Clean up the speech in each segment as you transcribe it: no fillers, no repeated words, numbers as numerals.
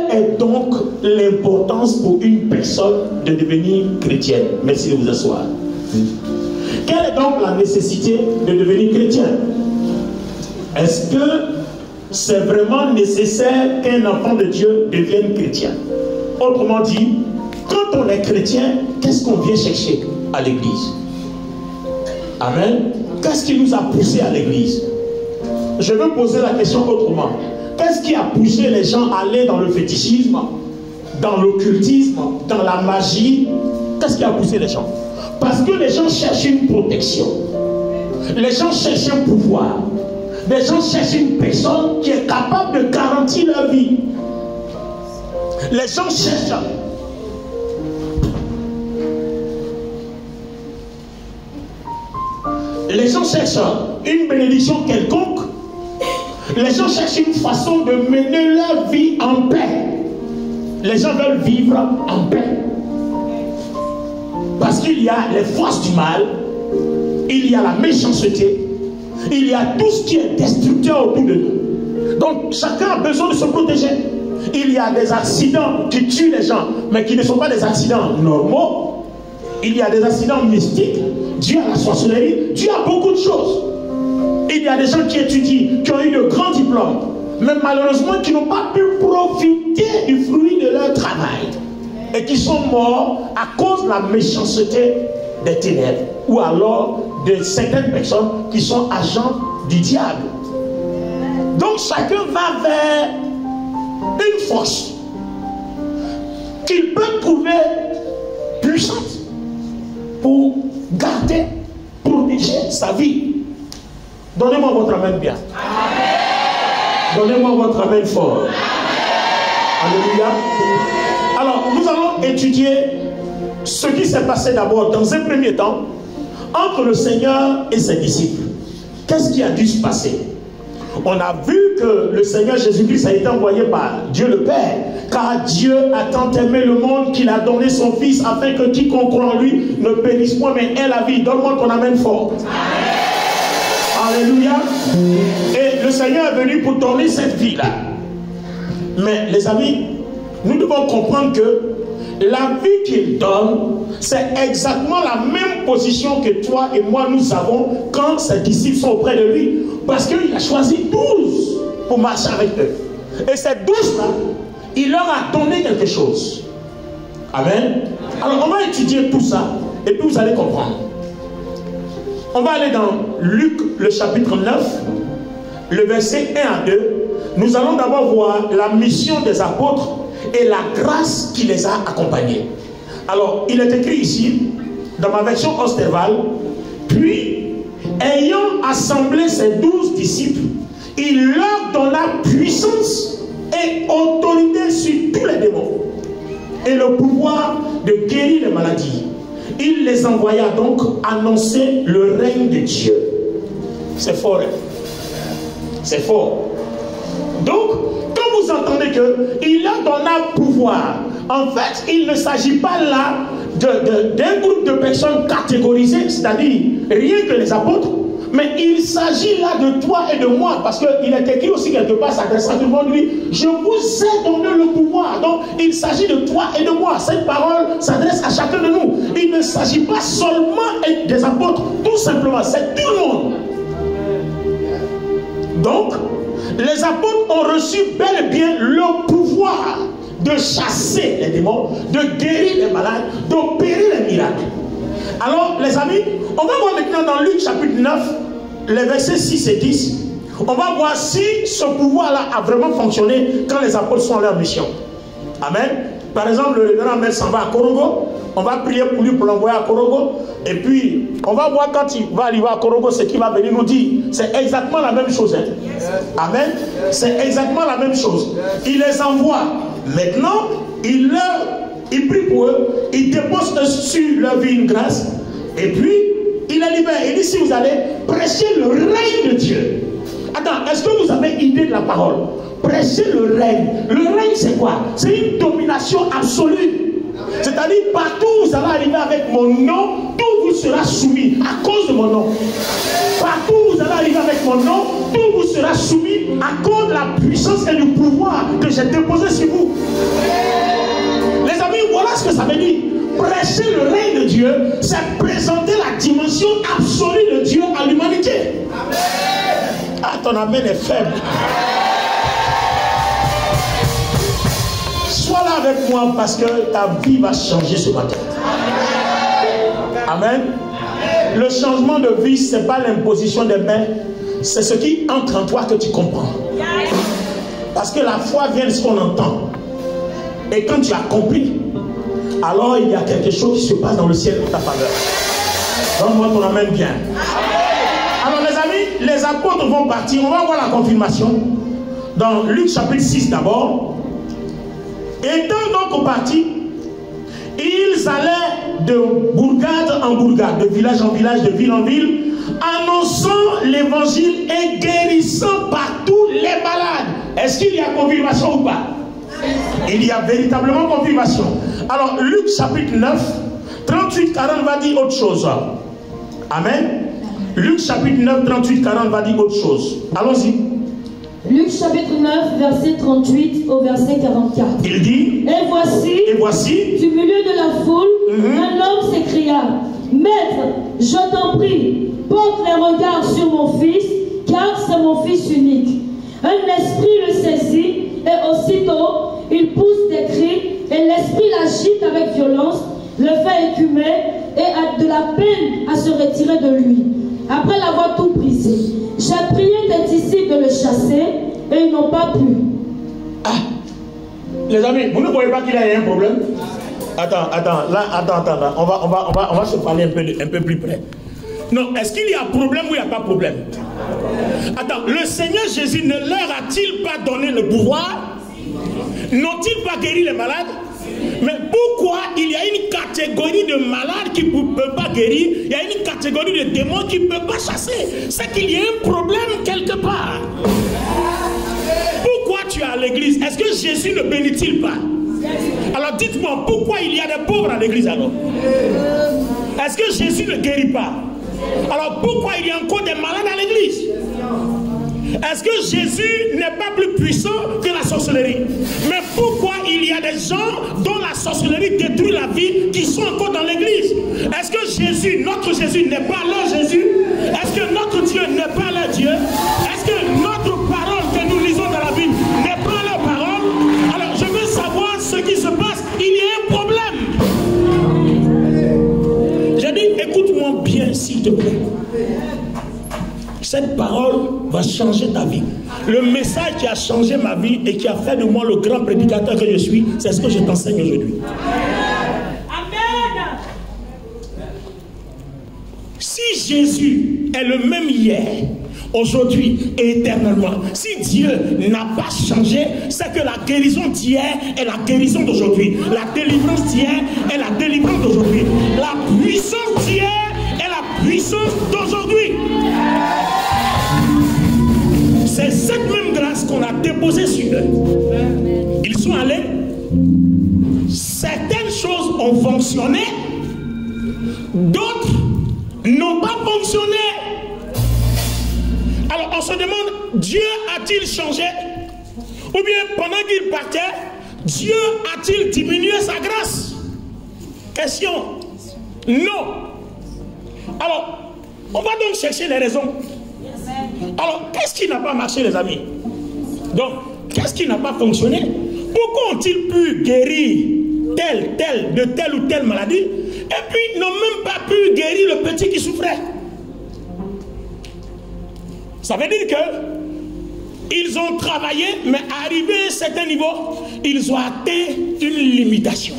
Quelle est donc l'importance pour une personne de devenir chrétienne? Merci de vous asseoir. Quelle est donc la nécessité de devenir chrétien? Est-ce que c'est vraiment nécessaire qu'un enfant de Dieu devienne chrétien? Autrement dit, quand on est chrétien, qu'est-ce qu'on vient chercher à l'église? Amen. Qu'est-ce qui nous a poussé à l'église? Je veux poser la question autrement. Qu'est-ce qui a poussé les gens à aller dans le fétichisme, dans l'occultisme, dans la magie? Qu'est-ce qui a poussé les gens? Parce que les gens cherchent une protection. Les gens cherchent un pouvoir. Les gens cherchent une personne qui est capable de garantir leur vie. Les gens cherchent une bénédiction quelconque. Les gens cherchent une façon de mener leur vie en paix. Les gens veulent vivre en paix. Parce qu'il y a les forces du mal, il y a la méchanceté, il y a tout ce qui est destructeur autour de nous. Donc chacun a besoin de se protéger. Il y a des accidents qui tuent les gens, mais qui ne sont pas des accidents normaux. Il y a des accidents mystiques, dû à la sorcellerie, dû à beaucoup de choses. Il y a des gens qui étudient, qui ont eu de grands diplômes, mais malheureusement qui n'ont pas pu profiter du fruit de leur travail et qui sont morts à cause de la méchanceté des ténèbres ou alors de certaines personnes qui sont agents du diable. Donc chacun va vers une force qu'il peut trouver puissante pour garder, protéger sa vie. Donnez-moi votre amen bien. Donnez-moi votre amen fort. Alléluia. Alors, nous allons étudier ce qui s'est passé d'abord dans un premier temps entre le Seigneur et ses disciples. Qu'est-ce qui a dû se passer? On a vu que le Seigneur Jésus-Christ a été envoyé par Dieu le Père, car Dieu a tant aimé le monde qu'il a donné son Fils afin que quiconque croit en lui ne périsse point mais ait la vie. Donne-moi ton amen fort. Alléluia. Et le Seigneur est venu pour donner cette vie-là. Mais les amis, nous devons comprendre que la vie qu'il donne, c'est exactement la même position que toi et moi nous avons quand ses disciples sont auprès de lui. Parce qu'il a choisi 12 pour marcher avec eux. Et ces 12-là, il leur a donné quelque chose. Amen. Alors on va étudier tout ça et puis vous allez comprendre. On va aller dans Luc, le chapitre 9, le verset 1 à 2. Nous allons d'abord voir la mission des apôtres et la grâce qui les a accompagnés. Alors, il est écrit ici, dans ma version Osterval, puis, ayant assemblé ses 12 disciples, il leur donna puissance et autorité sur tous les démons et le pouvoir de guérir les maladies. Il les envoya donc annoncer le règne de Dieu. C'est fort, hein? C'est fort. Donc, quand vous entendez qu'il leur donna pouvoir, en fait, il ne s'agit pas là d'un groupe de personnes catégorisées, c'est-à-dire rien que les apôtres, mais il s'agit là de toi et de moi, parce qu'il est écrit aussi quelque part, s'adressant à tout le monde, lui, je vous ai donné le pouvoir. Donc, il s'agit de toi et de moi. Cette parole s'adresse à chacun de nous. Il ne s'agit pas seulement des apôtres, tout simplement, c'est tout le monde. Donc, les apôtres ont reçu bel et bien le pouvoir de chasser les démons, de guérir les malades, d'opérer les miracles. Alors, les amis, on va voir maintenant dans Luc chapitre 9, les versets 6 et 10. On va voir si ce pouvoir-là a vraiment fonctionné quand les apôtres sont en leur mission. Amen. Par exemple, le grand maître s'en va à Korogo. On va prier pour lui pour l'envoyer à Korogo. Et puis, on va voir quand il va arriver à Korogo ce qu'il va venir nous dire. C'est exactement la même chose. Hein? Amen. C'est exactement la même chose. Il les envoie. Maintenant, il prie pour eux. Il dépose sur leur vie une grâce. Et puis, il les libère. Il dit, si vous allez prêcher le règne de Dieu. Attends, est-ce que vous avez idée de la parole? Prêcher le règne. Le règne, c'est quoi? C'est une domination absolue. C'est-à-dire, partout où vous allez arriver avec mon nom, tout vous sera soumis à cause de mon nom. Partout où vous allez arriver avec mon nom, tout vous sera soumis à cause de la puissance et du pouvoir que j'ai déposé sur vous. c'est présenter la dimension absolue de Dieu à l'humanité. Ah, ton amen est faible. Sois là avec moi parce que ta vie va changer ce matin. Amen. Le changement de vie, ce n'est pas l'imposition des mains, c'est ce qui entre en toi que tu comprends. Parce que la foi vient de ce qu'on entend. Et quand tu as compris, alors il y a quelque chose qui se passe dans le ciel en ta faveur. Donne-moi ton amen bien. Alors les amis, les apôtres vont partir. On va voir la confirmation dans Luc chapitre 6 d'abord. Étant donc partis, ils allaient de bourgade en bourgade, de village en village, de ville en ville, annonçant l'évangile et guérissant partout les malades. Est-ce qu'il y a confirmation ou pas? Il y a véritablement confirmation. Alors Luc chapitre 9, 38-40 va dire autre chose. Amen. Luc chapitre 9, 38-40 va dire autre chose. Allons-y. Luc chapitre 9, verset 38 au verset 44. Il dit, et voici, du milieu de la foule, un homme s'écria, Maître, je t'en prie, porte les regards sur mon fils, car c'est mon fils unique. Un esprit le saisit, et aussitôt, il pousse des cris, et l'esprit l'agite avec violence, le fait écumer, et a de la peine à se retirer de lui. Après l'avoir tout brisé, j'ai prié des disciples de le chasser, et ils n'ont pas pu. Ah, les amis, vous ne voyez pas qu'il y a un problème? Attends, là, on va se parler un peu plus près. Non, est-ce qu'il y a problème ou il n'y a pas problème? Attends, le Seigneur Jésus ne leur a-t-il pas donné le pouvoir? N'ont-ils pas guéri les malades? Mais pourquoi il y a une catégorie de malades qui ne peut pas guérir? Il y a une catégorie de démons qui ne peut pas chasser. C'est qu'il y a un problème quelque part. Pourquoi tu es à l'église? Est-ce que Jésus ne bénit-il pas? Alors dites-moi, pourquoi il y a des pauvres à l'église alors? Est-ce que Jésus ne guérit pas? Alors pourquoi il y a encore des malades à l'église? Est-ce que Jésus n'est pas plus puissant que la sorcellerie? Mais pourquoi il y a des gens dont la sorcellerie détruit la vie qui sont encore dans l'église? Est-ce que Jésus, notre Jésus, n'est pas leur Jésus? Est-ce que notre Dieu n'est pas leur Dieu? Est-ce que notre parole que nous lisons dans la Bible n'est pas leur parole? Alors je veux savoir ce qui se passe. Il y a un problème. J'ai dit, écoute-moi bien s'il te plaît. Cette parole va changer ta vie. Le message qui a changé ma vie et qui a fait de moi le grand prédicateur que je suis, c'est ce que je t'enseigne aujourd'hui. Amen. Si Jésus est le même hier, aujourd'hui et éternellement, si Dieu n'a pas changé, c'est que la guérison d'hier est la guérison d'aujourd'hui. La délivrance d'hier est la délivrance d'aujourd'hui. La puissance d'hier est la puissance d'aujourd'hui. C'est cette même grâce qu'on a déposée sur eux. Ils sont allés. Certaines choses ont fonctionné. D'autres n'ont pas fonctionné. Alors on se demande, Dieu a-t-il changé? Ou bien pendant qu'il partait, Dieu a-t-il diminué sa grâce? Question. Non. Alors, on va donc chercher les raisons. Alors, qu'est-ce qui n'a pas marché, les amis? Donc, qu'est-ce qui n'a pas fonctionné? Pourquoi ont-ils pu guérir de telle ou telle maladie et puis n'ont même pas pu guérir le petit qui souffrait? Ça veut dire que ils ont travaillé, mais arrivé à un certain niveau, ils ont atteint une limitation.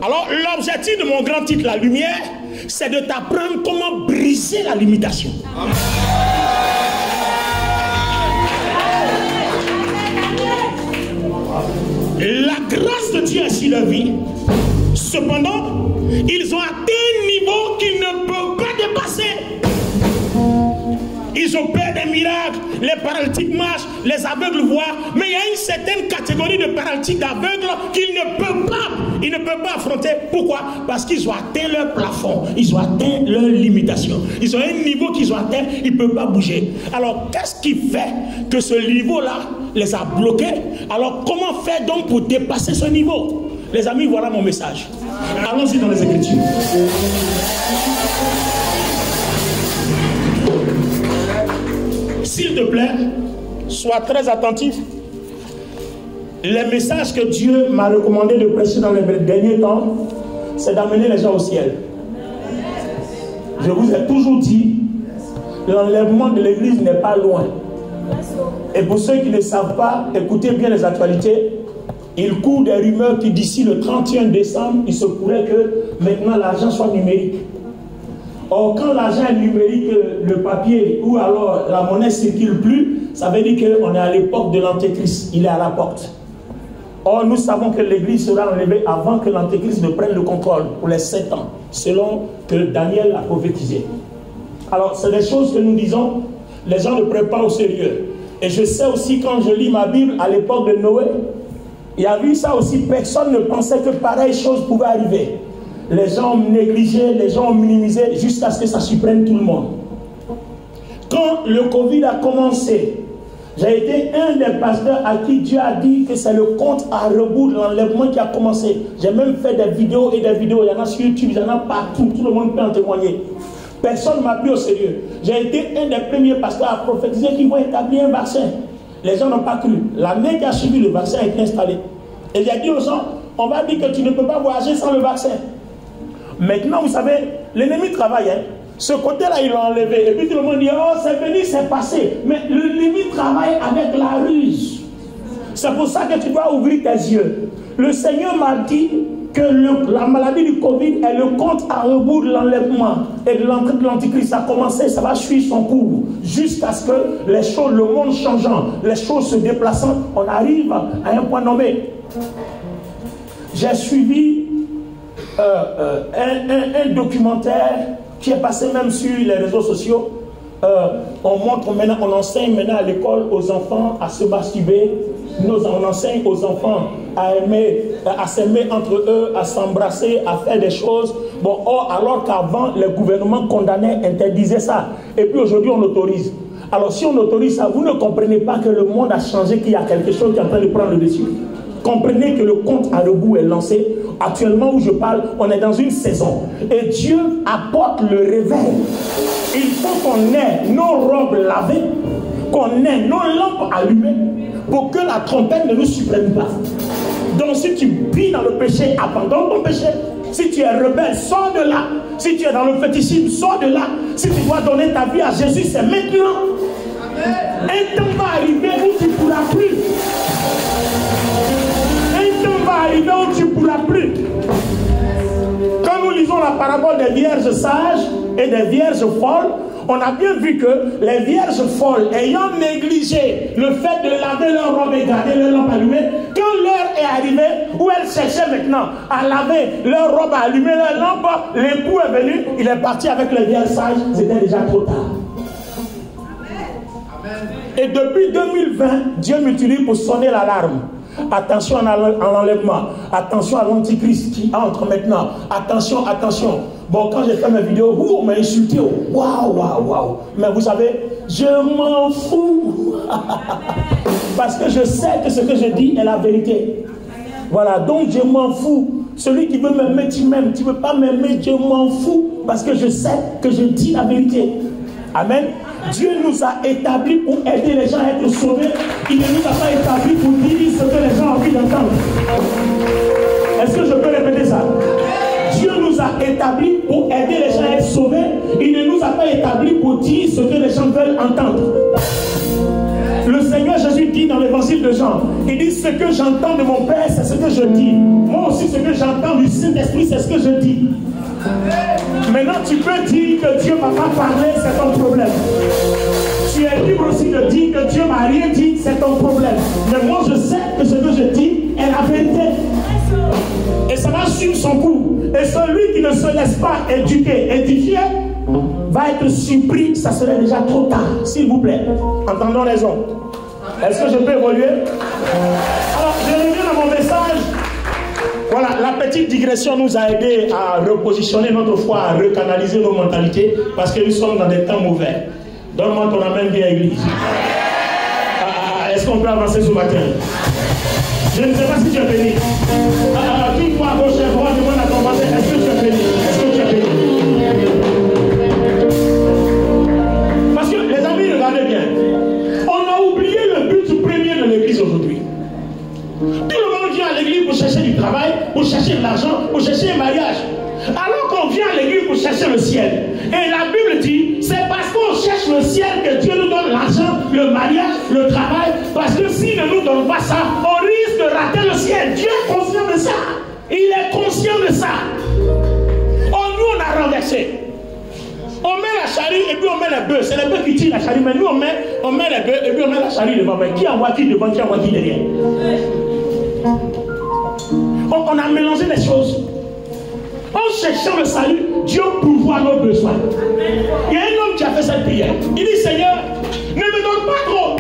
Alors, l'objectif de mon grand titre, La Lumière, c'est de t'apprendre comment briser la limitation. La grâce de Dieu est sur leur vie. Cependant, ils ont atteint un niveau qu'ils ne peuvent pas dépasser. Ils opèrent des miracles, les paralytiques marchent, les aveugles voient, mais il y a une certaine catégorie de paralytiques, d'aveugles qu'ils ne peuvent pas affronter. Pourquoi? Parce qu'ils ont atteint leur plafond, ils ont atteint leur limitation. Ils ont un niveau qu'ils ont atteint, ils ne peuvent pas bouger. Alors, qu'est-ce qui fait que ce niveau-là les a bloqués? Alors, comment faire donc pour dépasser ce niveau? Les amis, voilà mon message. Allons-y dans les Écritures. S'il te plaît, sois très attentif. Les messages que Dieu m'a recommandé de prêcher dans les derniers temps, c'est d'amener les gens au ciel. Je vous ai toujours dit, l'enlèvement de l'église n'est pas loin. Et pour ceux qui ne savent pas, écoutez bien les actualités. Il court des rumeurs que d'ici le 31 décembre, il se pourrait que maintenant l'argent soit numérique. Or, quand l'argent est numérique, le papier ou alors la monnaie ne circule plus, ça veut dire qu'on est à l'époque de l'Antéchrist. Il est à la porte. Or, nous savons que l'église sera enlevée avant que l'Antéchrist ne prenne le contrôle pour les 7 ans, selon que Daniel a prophétisé. Alors, c'est des choses que nous disons, les gens ne prennent pas au sérieux. Et je sais aussi, quand je lis ma Bible à l'époque de Noé, il y a vu ça aussi, personne ne pensait que pareille chose pouvait arriver. Les gens ont négligé, les gens ont minimisé jusqu'à ce que ça surprenne tout le monde. Quand le Covid a commencé, j'ai été un des pasteurs à qui Dieu a dit que c'est le compte à rebours de l'enlèvement qui a commencé. J'ai même fait des vidéos et des vidéos, il y en a sur YouTube, il y en a partout, tout le monde peut en témoigner. Personne ne m'a pris au sérieux. J'ai été un des premiers pasteurs à prophétiser qu'ils vont établir un vaccin. Les gens n'ont pas cru. L'année qui a suivi, le vaccin a été installé. Et j'ai dit aux gens, on va dire que tu ne peux pas voyager sans le vaccin. Maintenant, vous savez, l'ennemi travaille. Hein. Ce côté-là, il l'a enlevé. Et puis tout le monde dit, oh, c'est venu, c'est passé. Mais l'ennemi travaille avec la ruse. C'est pour ça que tu dois ouvrir tes yeux. Le Seigneur m'a dit que la maladie du Covid est le compte à rebours de l'enlèvement et de l'entrée de l'Antichrist. Ça a commencé, ça va suivre son cours jusqu'à ce que les choses, le monde changeant, les choses se déplaçant, on arrive à un point nommé. J'ai suivi un documentaire qui est passé même sur les réseaux sociaux. On montre maintenant, on enseigne maintenant à l'école aux enfants à se masturber. On enseigne aux enfants à aimer, à s'aimer entre eux, à s'embrasser, à faire des choses. Bon, alors qu'avant, les gouvernements condamnaient, interdisaient ça. Et puis aujourd'hui, on autorise. Alors si on autorise ça, vous ne comprenez pas que le monde a changé, qu'il y a quelque chose qui est en train de prendre le dessus. Comprenez que le compte à rebours est lancé. Actuellement où je parle, on est dans une saison. Et Dieu apporte le réveil. Il faut qu'on ait nos robes lavées, qu'on ait nos lampes allumées, pour que la trompette ne nous supprime pas. Donc si tu vis dans le péché, abandonne ton péché. Si tu es rebelle, sors de là. Si tu es dans le fétichisme, sors de là. Si tu dois donner ta vie à Jésus, c'est maintenant. Un temps va arriver où tu ne pourras plus. Un temps va arriver où tu ne pourras plus. Quand nous lisons la parabole des vierges sages et des vierges folles, on a bien vu que les vierges folles, ayant négligé le fait de laver leur robe et garder leur lampe allumée, quand l'heure est arrivée, où elles cherchaient maintenant à laver leur robe, à allumer leur lampe, l'époux est venu, il est parti avec les vierges sages, c'était déjà trop tard. Et depuis 2020, Dieu m'utilise pour sonner l'alarme. Attention à l'enlèvement, attention à l'antichrist qui entre maintenant, attention, attention. Bon, quand j'ai fait mes vidéos, on m'a insulté, waouh, waouh, waouh. Mais vous savez, je m'en fous. Parce que je sais que ce que je dis est la vérité. Voilà, donc je m'en fous. Celui qui veut m'aimer, tu m'aimes. Tu ne veux pas m'aimer, je m'en fous. Parce que je sais que je dis la vérité. Amen. Dieu nous a établis pour aider les gens à être sauvés. Il ne nous a pas établis pour dire ce que les gens ont envie d'entendre. Est-ce que je peux répéter ça? Dieu nous a établis pour aider les gens à être sauvés. Il ne nous a pas établis pour dire ce que les gens veulent entendre. Le Seigneur Jésus dit dans l'évangile de Jean, il dit ce que j'entends de mon Père, c'est ce que je dis. Moi aussi, ce que j'entends du Saint-Esprit, c'est ce que je dis. Maintenant, tu peux dire que Dieu ne m'a pas parlé, c'est ton problème. Tu es libre aussi de dire que Dieu ne m'a rien dit, c'est ton problème. Mais moi, je sais que ce que je dis est la vérité. Et ça va suivre son cours. Et celui qui ne se laisse pas édifier, va être surpris, ça serait déjà trop tard. S'il vous plaît, entendons raison. Est-ce que je peux évoluer? Alors, je reviens à mon message. Voilà, la petite digression nous a aidé à repositionner notre foi, à recanaliser nos mentalités, parce que nous sommes dans des temps mauvais. Donne-moi ton amen bien, Église. Est-ce qu'on peut avancer ce matin? Je ne sais pas si tu es béni. Tout à gauche et à droite, demande à ton l'église aujourd'hui. Tout le monde vient à l'église pour chercher du travail, pour chercher de l'argent, pour chercher un mariage. Alors qu'on vient à l'église pour chercher le ciel. Et la Bible dit, c'est parce qu'on cherche le ciel que Dieu nous donne l'argent, le mariage, le travail. Parce que s'il ne nous donne pas ça, on risque de rater le ciel. Dieu est conscient de ça. Il est conscient de ça. Oh, nous, on a renversé. On met la charrue et puis on met les bœufs. C'est les bœufs qui tirent la charrue. Mais nous, on met les bœufs et puis on met la charrue devant. Mais qui envoie qui devant, qui envoie qui derrière? On a mélangé les choses. En cherchant le salut, Dieu pourvoit nos besoins. Il y a un homme qui a fait cette prière. Il dit, Seigneur, ne me donne pas trop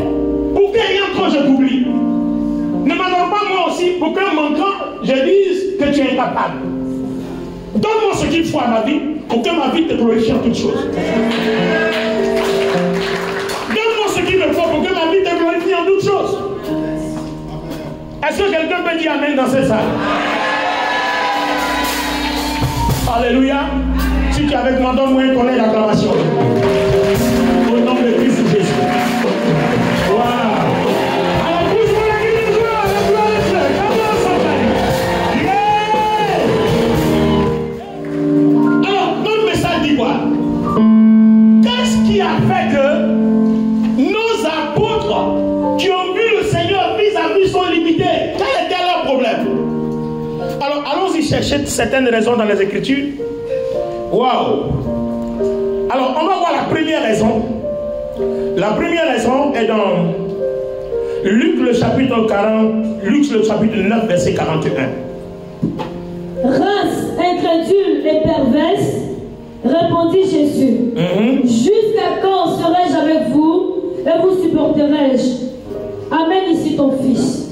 pour que rien trop je t'oublie. Ne me donne pas moi aussi pour qu'en manquant, je dise que tu es incapable. Donne-moi ce qu'il faut à ma vie pour que ma vie te glorifie en toutes choses. Donne-moi ce qu'il me faut pour que ma vie te glorifie en toutes choses. Est-ce que quelqu'un peut dire amen dans cette salle? Alléluia. Si tu es avec moi, donne-moi un tonnerre d'acclamation. Au nom de Christ Jésus. Waouh. Alors, pousse-moi la gueule de joie, la gloire de Dieu. Comment ça va? Alors, notre message dit quoi? Qu'est-ce qui a fait que nos apôtres qui ont vu le Seigneur vis-à-vis sont limités? Quel était leur problème? Alors, allons-y chercher certaines raisons dans les Écritures. Waouh! Alors, on va voir la première raison. La première raison est dans Luc le chapitre 9, verset 41. Race incrédule et perverse, répondit Jésus. Jusqu'à quand serai-je avec vous et vous supporterai-je? Amène ici ton fils.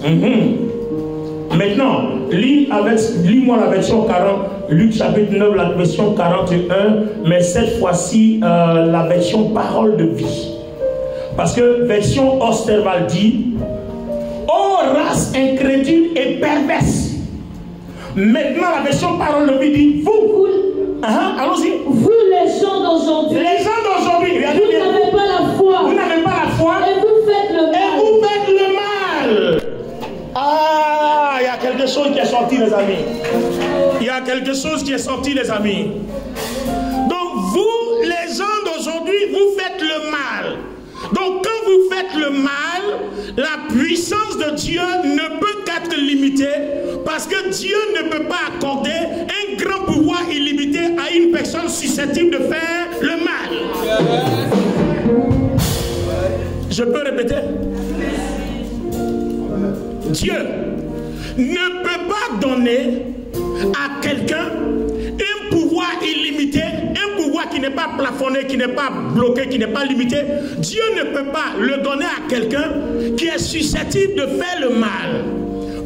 Maintenant, lis-moi la version 40, Luc chapitre 9, la version 41, mais cette fois-ci, la version parole de vie. Parce que version Osterval dit, ô race incrédule et perverse. Maintenant, la version parole de vie dit, vous, allons-y. Vous les gens d'aujourd'hui, vous n'avez pas la foi. Vous n'avez pas la foi. Et vous faites le mal. Et vous faites le mal. Ah, il y a quelque chose qui est sorti, les amis. Il y a quelque chose qui est sorti, les amis. Donc, vous, les gens d'aujourd'hui, vous faites le mal. Donc, quand vous faites le mal, la puissance de Dieu ne peut qu'être limitée parce que Dieu ne peut pas accorder un grand pouvoir illimité à une personne susceptible de faire le mal. Je peux répéter? Dieu ne peut pas donner à quelqu'un un pouvoir illimité, un pouvoir qui n'est pas plafonné, qui n'est pas bloqué, qui n'est pas limité. Dieu ne peut pas le donner à quelqu'un qui est susceptible de faire le mal.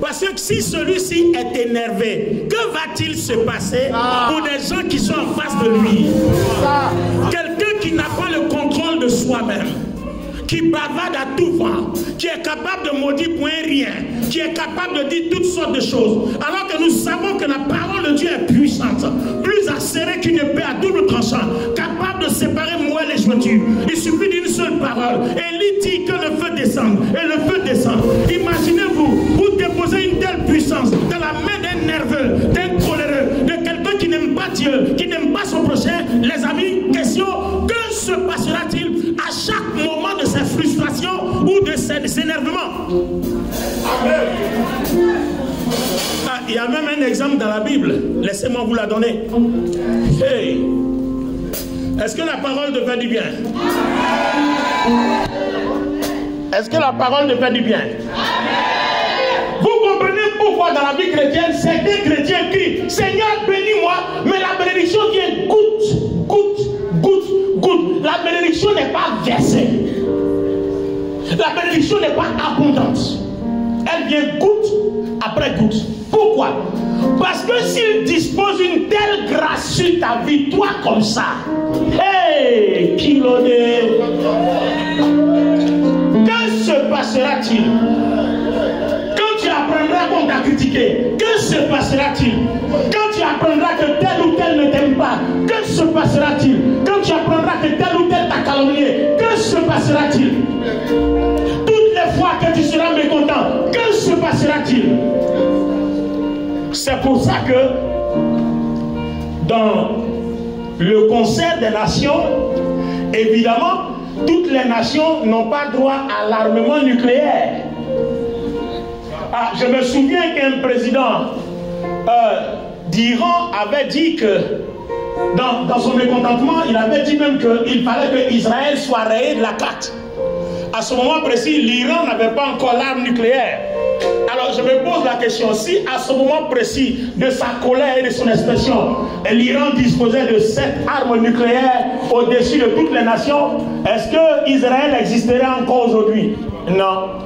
Parce que si celui-ci est énervé, que va-t-il se passer pour des gens qui sont en face de lui? Quelqu'un qui n'a pas le contrôle de soi-même, qui bavarde à tout vent, qui est capable de maudire pour un rien, qui est capable de dire toutes sortes de choses, alors que nous savons que la parole de Dieu est puissante, plus acérée qu'une épée à double tranchant, capable de séparer moelle et jointure. Il suffit d'une seule parole, et il dit que le feu descend, et le feu descend. Imaginez-vous, vous déposez une telle puissance dans la main d'un nerveux, d'un coléreux, de quelqu'un qui n'aime pas Dieu, qui n'aime pas son prochain. Les amis, question, que se passera-t-il à chaque moment de ses frustrations ou de ses énervements? Il y a même un exemple dans la Bible. Laissez-moi vous la donner. Hey. Est-ce que la parole te fait du bien? Est-ce que la parole te fait du bien? Vous comprenez pourquoi dans la vie chrétienne, certains chrétiens crient, Seigneur, bénis-moi, mais la bénédiction vient goutte, goutte, goutte, goutte. La bénédiction n'est pas versée. La bénédiction n'est pas abondante. Elle vient goutte après goutte. Pourquoi? Parce que s'il dispose une telle grâce sur ta vie, toi comme ça, hey, kilodé, que se passera-t-il? Quand tu apprendras qu'on t'a critiqué, que se passera-t-il? Quand tu apprendras que tel ou tel ne t'aime pas, que se passera-t-il? Quand tu apprendras que tel ou tel t'a calomnié, que se passera-t-il? première fois que tu seras mécontent, que se passera-t-il? C'est pour ça que dans le concert des nations, évidemment, toutes les nations n'ont pas droit à l'armement nucléaire. Ah, je me souviens qu'un président d'Iran avait dit que dans son mécontentement, il avait dit même qu'il fallait que Israël soit rayé de la carte. À ce moment précis, l'Iran n'avait pas encore l'arme nucléaire. Alors je me pose la question, si à ce moment précis de sa colère et de son expression, l'Iran disposait de cette arme nucléaire au-dessus de toutes les nations, est-ce que Israël existerait encore aujourd'hui? Non.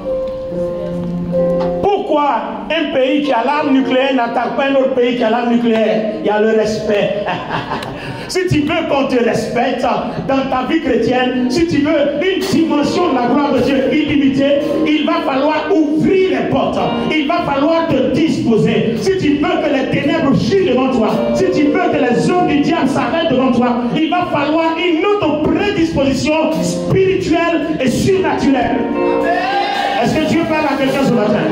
Pourquoi un pays qui a l'arme nucléaire n'attaque pas un autre pays qui a l'arme nucléaire? Il y a le respect. Si tu veux qu'on te respecte dans ta vie chrétienne, si tu veux une dimension de la gloire de Dieu illimitée, il va falloir ouvrir les portes. Il va falloir te disposer. Si tu veux que les ténèbres chient devant toi, si tu veux que les œuvres du diable s'arrêtent devant toi, il va falloir une autre prédisposition spirituelle et surnaturelle. Est-ce que Dieu parle à quelqu'un ce matin?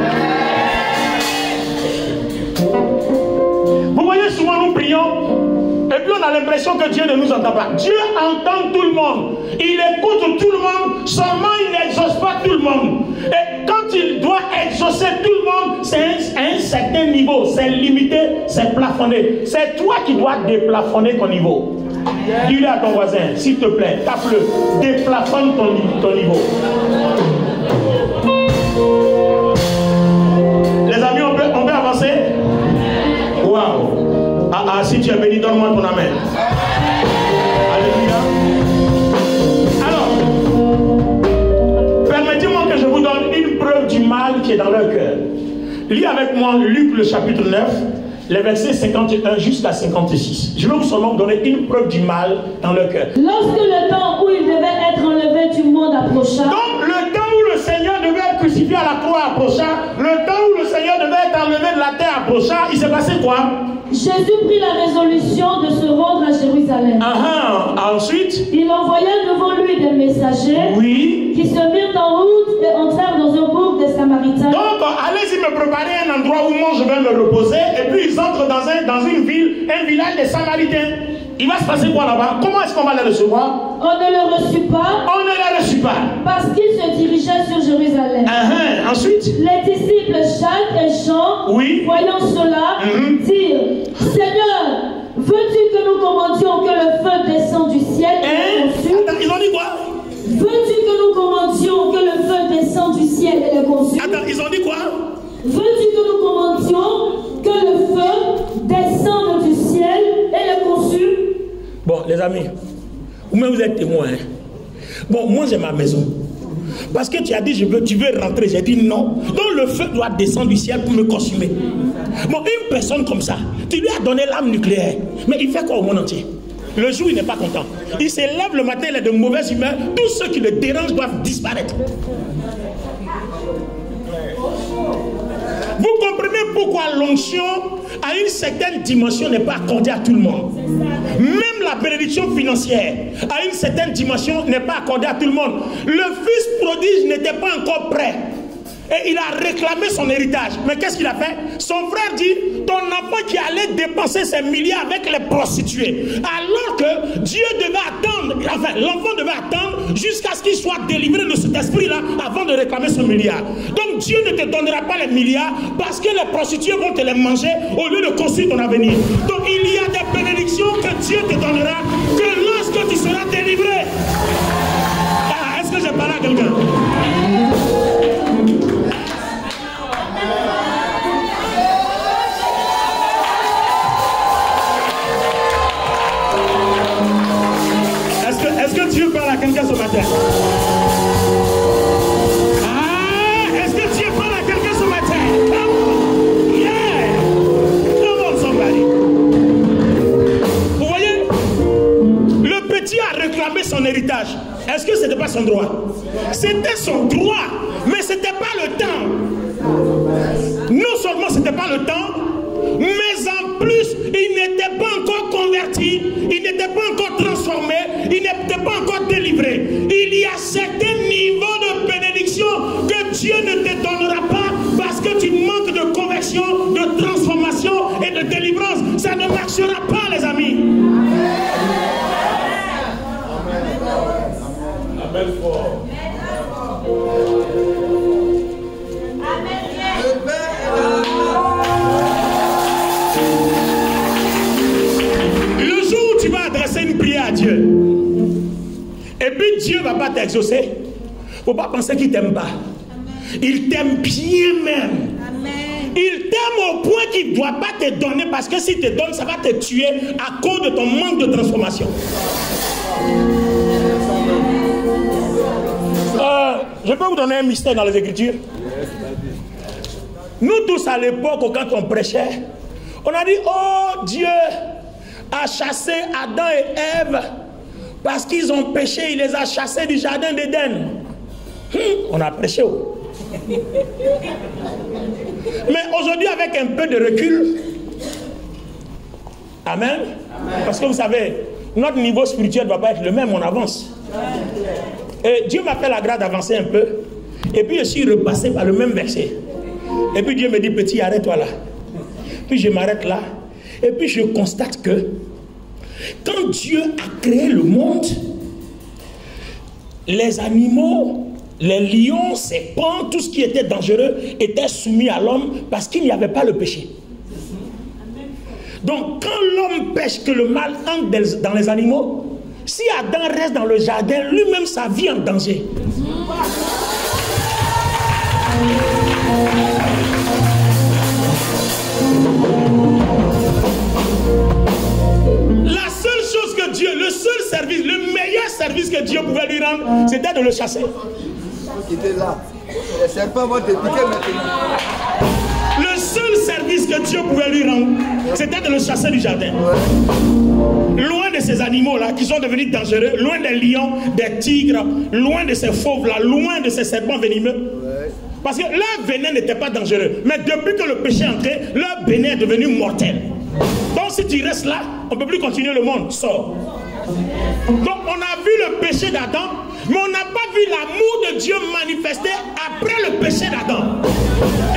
Vous voyez, souvent nous prions et puis on a l'impression que Dieu ne nous entend pas. Dieu entend tout le monde. Il écoute tout le monde. Seulement il n'exauce pas tout le monde. Et quand il doit exaucer tout le monde, c'est à un certain niveau. C'est limité, c'est plafonné. C'est toi qui dois déplafonner ton niveau. Dis-le à ton voisin, s'il te plaît, tape-le. Déplafonne ton niveau. Les amis, on peut avancer? Waouh! Ah, si tu es béni, donne-moi ton amen. Alléluia. Alors, permettez-moi que je vous donne une preuve du mal qui est dans leur cœur. Lis avec moi Luc le chapitre 9, les versets 51 jusqu'à 56. Je vais vous seulement donner une preuve du mal dans leur cœur. Lorsque le temps où il devait être enlevé du monde approcha. Donc, le temps où le Seigneur devait être crucifié à la croix approcha, le temps où le Seigneur devait être enlevé de la terre approcha, il s'est passé quoi? Jésus prit la résolution de se rendre à Jérusalem. Ensuite, il envoya devant lui des messagers, oui, qui se mirent en route et entrèrent dans un bourg des Samaritains. Donc, allez-y me préparer un endroit où moi je vais me reposer. Et puis ils entrent dans une ville, un village des Samaritains. Il va se passer quoi là-bas? Comment est-ce qu'on va les recevoir? On ne le reçut pas. On ne les reçut pas. Parce qu'ils se dirigeaient sur Jérusalem. Ensuite, les disciples Jacques et Jean, oui, voyant cela, dirent: Seigneur, veux-tu que nous commandions que le feu descende du ciel et les consume? Attends, ils ont dit quoi? Veux-tu que nous commandions que le feu descende du ciel et les consume? Attends, ils ont dit quoi? Veux-tu que nous commandions que le feu descende du ciel et les consume? Bon, les amis, vous-même vous êtes témoins. Hein? Bon, moi j'ai ma maison. Parce que tu as dit tu veux rentrer. J'ai dit non. Donc le feu doit descendre du ciel pour me consumer. Bon, une personne comme ça, tu lui as donné l'arme nucléaire. Mais il fait quoi au monde entier? Le jour, il n'est pas content. Il se lève le matin, il est de mauvaise humeur. Tous ceux qui le dérangent doivent disparaître. Vous comprenez pourquoi l'onction à une certaine dimension n'est pas accordée à tout le monde. Même la bénédiction financière à une certaine dimension n'est pas accordée à tout le monde. Le fils prodige n'était pas encore prêt. Et il a réclamé son héritage. Mais qu'est-ce qu'il a fait? Son frère dit: ton enfant qui allait dépenser ses milliards avec les prostituées. Alors que Dieu devait attendre, enfin l'enfant devait attendre jusqu'à ce qu'il soit délivré de cet esprit-là avant de réclamer son milliard. Donc Dieu ne te donnera pas les milliards parce que les prostituées vont te les manger au lieu de construire ton avenir. Donc il y a des bénédictions que Dieu te donnera que lorsque tu seras délivré. Ah, est-ce que je parle à quelqu'un? Est-ce que Dieu parle à quelqu'un ce matin? Est-ce que Dieu parle à quelqu'un ce matin? Yeah! Come on, somebody. Vous voyez? Le petit a réclamé son héritage. Est-ce que ce n'était pas son droit? C'était son droit, mais ce n'était pas le temps. Non seulement ce n'était pas le temps, mais en plus, il n'était pas encore converti, il n'était pas encore transformé, il n'était pas encore délivré. Il y a certains niveaux de bénédiction que Dieu Dieu ne va pas t'exaucer, il ne faut pas penser qu'il ne t'aime pas. Il t'aime bien même. Il t'aime au point qu'il ne doit pas te donner, parce que s'il te donne, ça va te tuer à cause de ton manque de transformation. Je peux vous donner un mystère dans les Écritures. Nous tous à l'époque, quand on prêchait, on a dit, oh, Dieu a chassé Adam et Ève parce qu'ils ont péché, il les a chassés du jardin d'Éden. On a prêché. Mais aujourd'hui, avec un peu de recul, amen, parce que vous savez, notre niveau spirituel ne va pas être le même, on avance. Et Dieu m'a fait la grâce d'avancer un peu, et puis je suis repassé par le même verset. Et puis Dieu me dit, petit, arrête-toi là. Puis je m'arrête là, et puis je constate que quand Dieu a créé le monde, les animaux, les lions, serpents, tout ce qui était dangereux était soumis à l'homme parce qu'il n'y avait pas le péché. Donc quand l'homme pêche, que le mal entre dans les animaux, si Adam reste dans le jardin, lui-même sa vie est en danger. La seule chose que Dieu, le seul service, le meilleur service que Dieu pouvait lui rendre, c'était de le chasser. Il était là. Les serpents vont te piquer maintenant. Le seul service que Dieu pouvait lui rendre, c'était de le chasser du jardin. Loin de ces animaux-là qui sont devenus dangereux, loin des lions, des tigres, loin de ces fauves-là, loin de ces serpents venimeux. Parce que leur venin n'était pas dangereux. Mais depuis que le péché est entré, leur venin est devenu mortel. Donc si tu restes là, on ne peut plus continuer le monde. Sors. Donc on a vu le péché d'Adam, mais on n'a pas vu l'amour de Dieu manifesté après le péché d'Adam.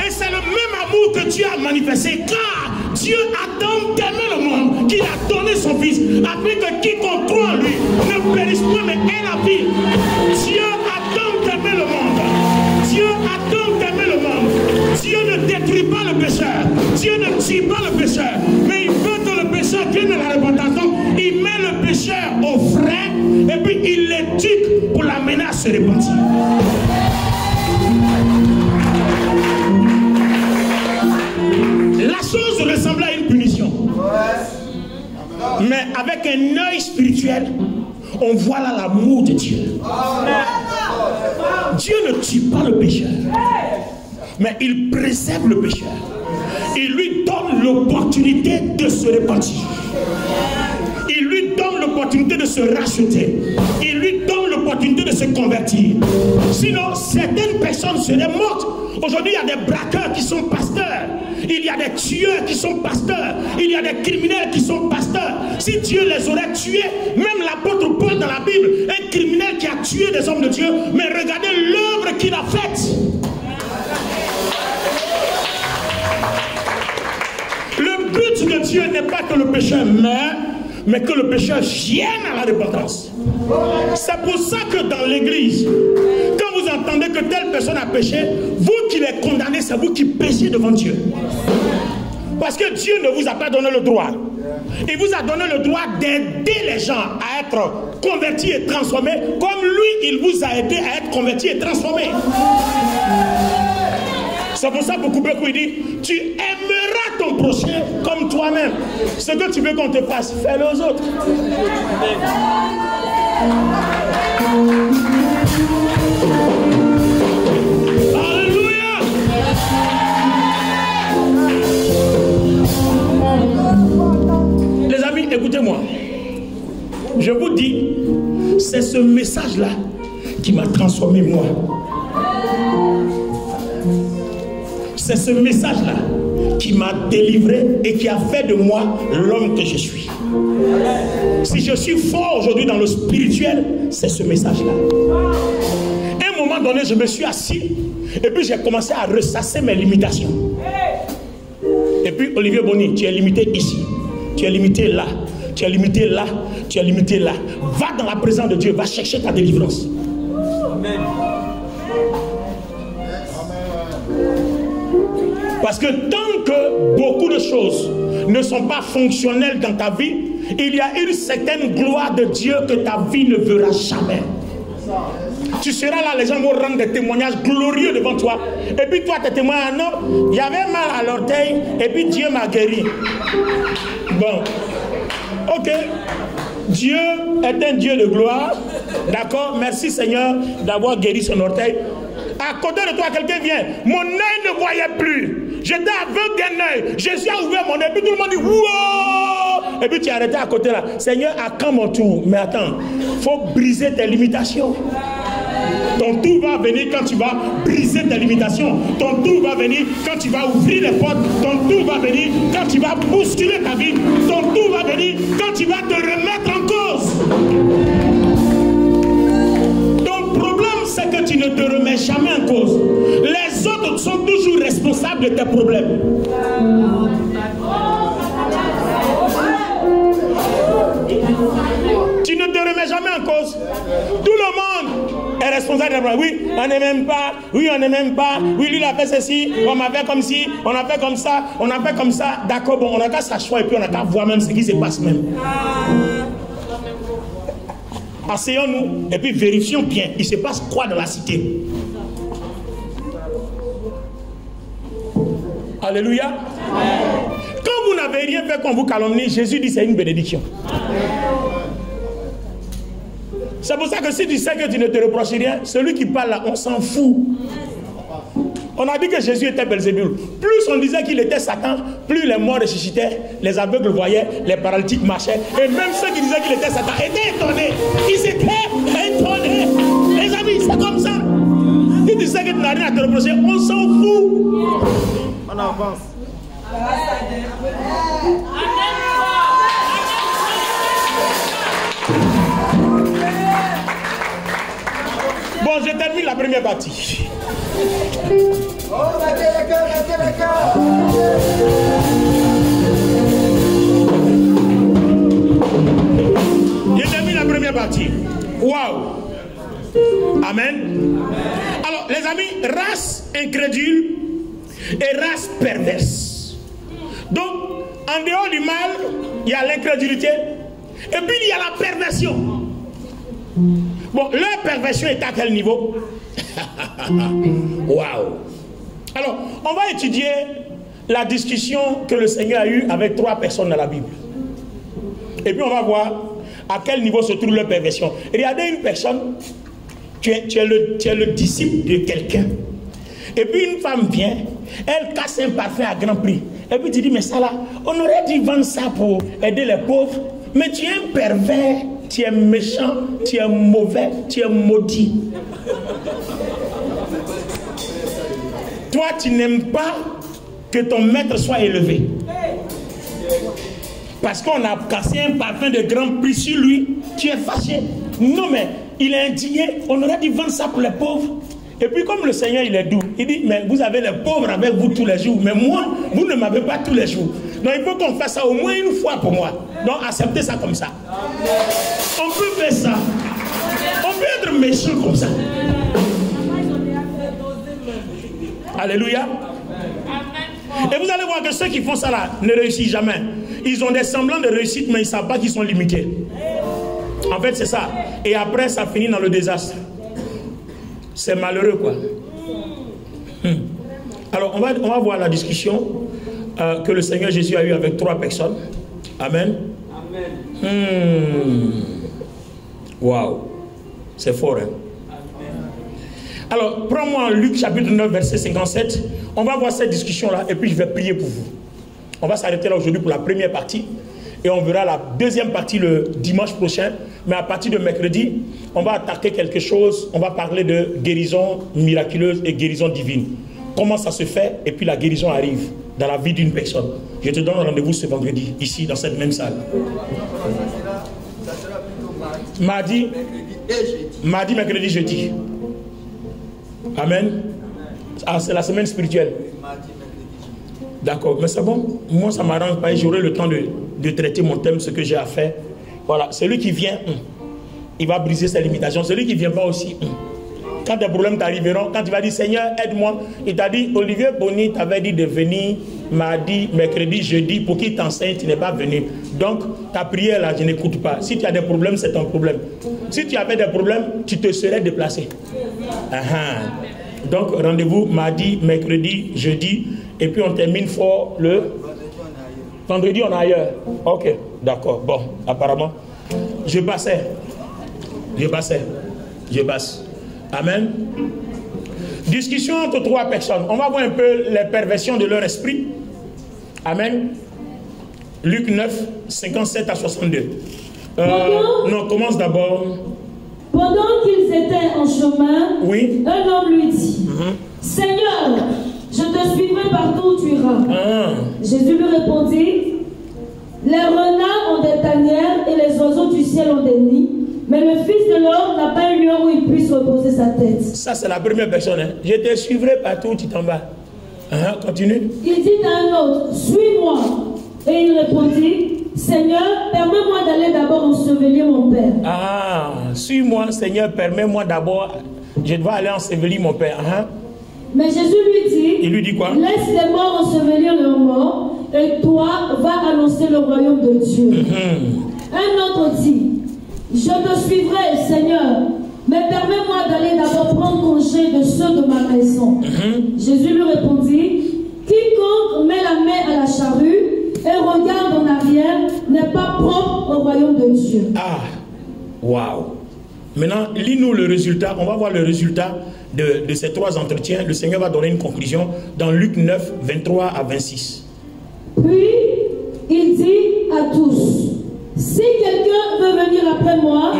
Et c'est le même amour que Dieu a manifesté, car Dieu a tant aimé le monde qu'il a donné son Fils, afin que quiconque croit en lui ne périsse pas, mais ait la vie. Dieu a tant aimé le monde. Dieu a tant aimé le monde. Dieu ne détruit pas le pécheur. Dieu ne tue pas le pécheur. Mais il veut que le pécheur vienne à la repentance. Il met le pécheur au frais et puis il l'éduque pour l'amener à se repentir. La chose ressemble à une punition. Mais avec un œil spirituel, on voit là l'amour de Dieu. Dieu ne tue pas le pécheur, mais il préserve le pécheur. Il lui donne l'opportunité de se repentir. Il lui donne l'opportunité de se racheter. Il lui donne l'opportunité de se convertir. Sinon, certaines personnes seraient mortes. Aujourd'hui, il y a des braqueurs qui sont pasteurs. Il y a des tueurs qui sont pasteurs. Il y a des criminels qui sont pasteurs. Si Dieu les aurait tués, même l'apôtre Paul dans la Bible, un criminel qui a tué des hommes de Dieu, mais regardez l'œuvre qu'il a faite. Le but de Dieu n'est pas que le pécheur meure, mais que le pécheur vienne à la repentance. C'est pour ça que dans l'église, quand vous entendez que telle personne a péché, vous qui les condamnez, c'est vous qui péchez devant Dieu. Parce que Dieu ne vous a pas donné le droit. Il vous a donné le droit d'aider les gens à être convertis et transformés, comme lui, il vous a aidé à être convertis et transformés. C'est pour ça que beaucoup il dit, tu aimeras ton prochain comme toi-même. Ce que tu veux qu'on te fasse, fais-le aux autres. Alléluia. Les amis, écoutez-moi. Je vous dis, c'est ce message-là qui m'a transformé moi. C'est ce message-là qui m'a délivré et qui a fait de moi l'homme que je suis. Si je suis fort aujourd'hui dans le spirituel, c'est ce message-là. À un moment donné, je me suis assis et puis j'ai commencé à ressasser mes limitations. Et puis, Olivier Boni, tu es limité ici, tu es limité là, tu es limité là, tu es limité là. Va dans la présence de Dieu, va chercher ta délivrance. Amen. Parce que tant que beaucoup de choses ne sont pas fonctionnelles dans ta vie, il y a une certaine gloire de Dieu que ta vie ne verra jamais. Tu seras là, les gens vont rendre des témoignages glorieux devant toi. Et puis toi, tes témoins, non, il y avait mal à l'orteil, et puis Dieu m'a guéri. Bon, ok. Dieu est un Dieu de gloire. D'accord, merci Seigneur d'avoir guéri son orteil. À côté de toi, quelqu'un vient. Mon œil ne voyait plus. J'étais aveugle d'un œil. Jésus a ouvert mon œil. Puis tout le monde dit wow. Et puis tu es arrêté à côté là. Seigneur, à quand mon tour? Mais attends, il faut briser tes limitations. Ton tour va venir quand tu vas briser tes limitations. Ton tour va venir quand tu vas ouvrir les portes. Ton tour va venir quand tu vas bousculer ta vie. Ton tour va venir quand tu vas te remettre en cause. Ton problème, c'est que tu ne te remets jamais en cause. Les autres sont toujours responsables de tes problèmes. Tu ne te remets jamais en cause. Tout le monde est responsable de problèmes. Oui, on ne m'aime pas. Oui, on ne m'aime pas. Oui, lui, il a fait ceci. On m'a fait comme ci. On a fait comme ça. On a fait comme ça. D'accord, bon, on a qu'à s'asseoir et puis on a qu'à voir même ce qui se passe même. Asseyons-nous et puis vérifions bien. Il se passe quoi dans la cité? Alléluia. Quand vous n'avez rien fait qu'on vous calomnie, Jésus dit c'est une bénédiction. C'est pour ça que si tu sais que tu ne te reproches rien, celui qui parle là, on s'en fout. On a dit que Jésus était Belzébul. Plus on disait qu'il était Satan, plus les morts ressuscitaient, les aveugles voyaient, les paralytiques marchaient. Et même ceux qui disaient qu'il était Satan étaient étonnés. Ils étaient étonnés. Les amis, c'est comme ça. Si tu sais que tu n'as rien à te reprocher, on s'en fout. On avance. Bon, je termine la première partie. Je termine la première partie. Waouh. Amen. Alors, les amis, race incrédule et race perverse. Donc, en dehors du mal, il y a l'incrédulité et puis il y a la perversion. Bon, leur perversion est à quel niveau? Waouh. Alors, on va étudier la discussion que le Seigneur a eue avec 3 personnes dans la Bible. Et puis on va voir à quel niveau se trouve leur perversion. Regardez une personne, tu es le disciple de quelqu'un. Et puis une femme vient, elle casse un parfum à grand prix. Et puis tu dis, mais ça là, on aurait dû vendre ça pour aider les pauvres. Mais tu es un pervers, tu es méchant, tu es mauvais, tu es maudit. Toi, tu n'aimes pas que ton maître soit élevé. Parce qu'on a cassé un parfum de grand prix sur lui. Tu es fâché. Non, mais il est indigné. On aurait dû vendre ça pour les pauvres. Et puis comme le Seigneur, il est doux. Il dit, mais vous avez les pauvres avec vous tous les jours. Mais moi, vous ne m'avez pas tous les jours. Donc il faut qu'on fasse ça au moins une fois pour moi. Donc acceptez ça comme ça. On peut faire ça. On peut être méchant comme ça. Alléluia. Et vous allez voir que ceux qui font ça là ne réussissent jamais. Ils ont des semblants de réussite, mais ils ne savent pas qu'ils sont limités. En fait, c'est ça. Et après, ça finit dans le désastre. C'est malheureux, quoi. Alors, on va voir la discussion que le Seigneur Jésus a eue avec 3 personnes. Amen. Waouh. C'est fort, hein. Alors, prends-moi Luc chapitre 9, verset 57. On va voir cette discussion-là et puis je vais prier pour vous. On va s'arrêter là aujourd'hui pour la première partie. Et on verra la deuxième partie le dimanche prochain. Mais à partir de mercredi, on va attaquer quelque chose. On va parler de guérison miraculeuse et guérison divine. Comment ça se fait et puis la guérison arrive dans la vie d'une personne. Je te donne rendez-vous ce vendredi, ici, dans cette même salle. Ça sera plutôt Mardi, mercredi, jeudi. Amen. Ah, c'est la semaine spirituelle. D'accord, mais c'est bon. Moi, ça ne m'arrange pas. J'aurai le temps de traiter mon thème, ce que j'ai à faire. Voilà, celui qui vient, il va briser ses limitations. Celui qui ne vient pas aussi, Quand des problèmes t'arriveront, quand tu vas dire Seigneur, aide-moi, il t'a dit Olivier Boni t'avait dit de venir mardi, mercredi, jeudi pour qu'il t'enseigne, tu n'es pas venu. Donc ta prière là, je n'écoute pas. Si tu as des problèmes, c'est ton problème. Si tu avais des problèmes, tu te serais déplacé. Donc rendez-vous mardi, mercredi, jeudi, et puis on termine fort le vendredi, on est ailleurs. Ok, d'accord. Bon, apparemment, je passe. Amen. Discussion entre 3 personnes. On va voir un peu les perversions de leur esprit. Amen. Luc 9, 57 à 62. Non, commence d'abord. Pendant qu'ils étaient en chemin, oui, un homme lui dit, Seigneur, je te suivrai partout où tu iras. Jésus lui répondit, les renards ont des tanières et les oiseaux du ciel ont des nids, mais le Fils de l'homme n'a pas un lieu où il puisse reposer sa tête. Ça, c'est la première personne. Je te suivrai partout où tu t'en vas. Continue. Il dit à un autre, suis-moi. Et il répondit, Seigneur, permets-moi d'aller d'abord ensevelir mon père. Suis-moi, Seigneur, permets-moi d'abord, je dois aller ensevelir mon père. Mais Jésus lui dit, il lui dit quoi? Laisse les morts ensevelir leurs morts, et toi, va annoncer le royaume de Dieu. Un autre dit, je te suivrai, Seigneur, mais permets-moi d'aller d'abord prendre congé de ceux de ma maison. Jésus lui répondit, quiconque met la main à la charrue et regarde en arrière n'est pas propre au royaume de Dieu. Waouh! Maintenant, lis-nous le résultat. On va voir le résultat de ces 3 entretiens. Le Seigneur va donner une conclusion dans Luc 9, 23 à 26. Puis, il dit à tous, si quelqu'un veut venir après moi,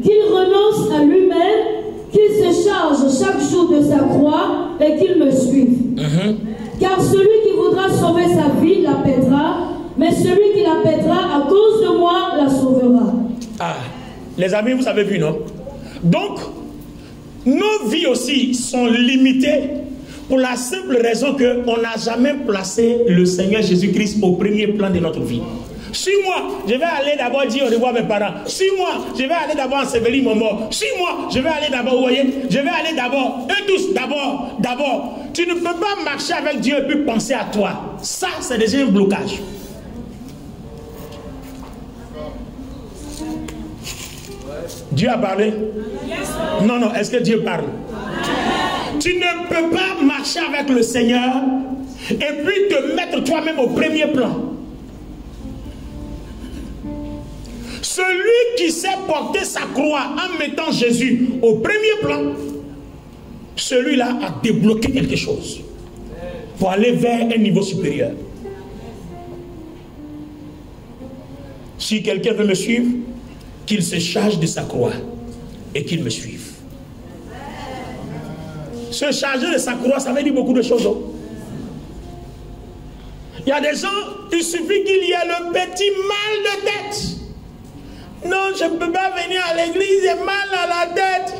qu'il renonce à lui-même, qu'il se charge chaque jour de sa croix et qu'il me suive. Car celui qui voudra sauver sa vie la perdra, mais celui qui la perdra à cause de moi la sauvera. Les amis, vous avez vu, non? Donc, nos vies aussi sont limitées pour la simple raison qu'on n'a jamais placé le Seigneur Jésus-Christ au premier plan de notre vie. Suis-moi, je vais aller d'abord dire au revoir à mes parents. Suis-moi, je vais aller d'abord ensevelir mon mort. Suis-moi, je vais aller d'abord, vous voyez, je vais aller d'abord, eux tous, d'abord. Tu ne peux pas marcher avec Dieu et puis penser à toi. Ça, c'est déjà un blocage. Dieu a parlé? Non, est-ce que Dieu parle? Tu ne peux pas marcher avec le Seigneur et puis te mettre toi-même au premier plan. Celui qui sait porter sa croix en mettant Jésus au premier plan, celui-là a débloqué quelque chose pour aller vers un niveau supérieur. Si quelqu'un veut me suivre, qu'il se charge de sa croix et qu'il me suive. Se charger de sa croix, ça veut dire beaucoup de choses. Il y a des gens, il suffit qu'il y ait le petit mal de tête. Non, je ne peux pas venir à l'église, j'ai mal à la tête.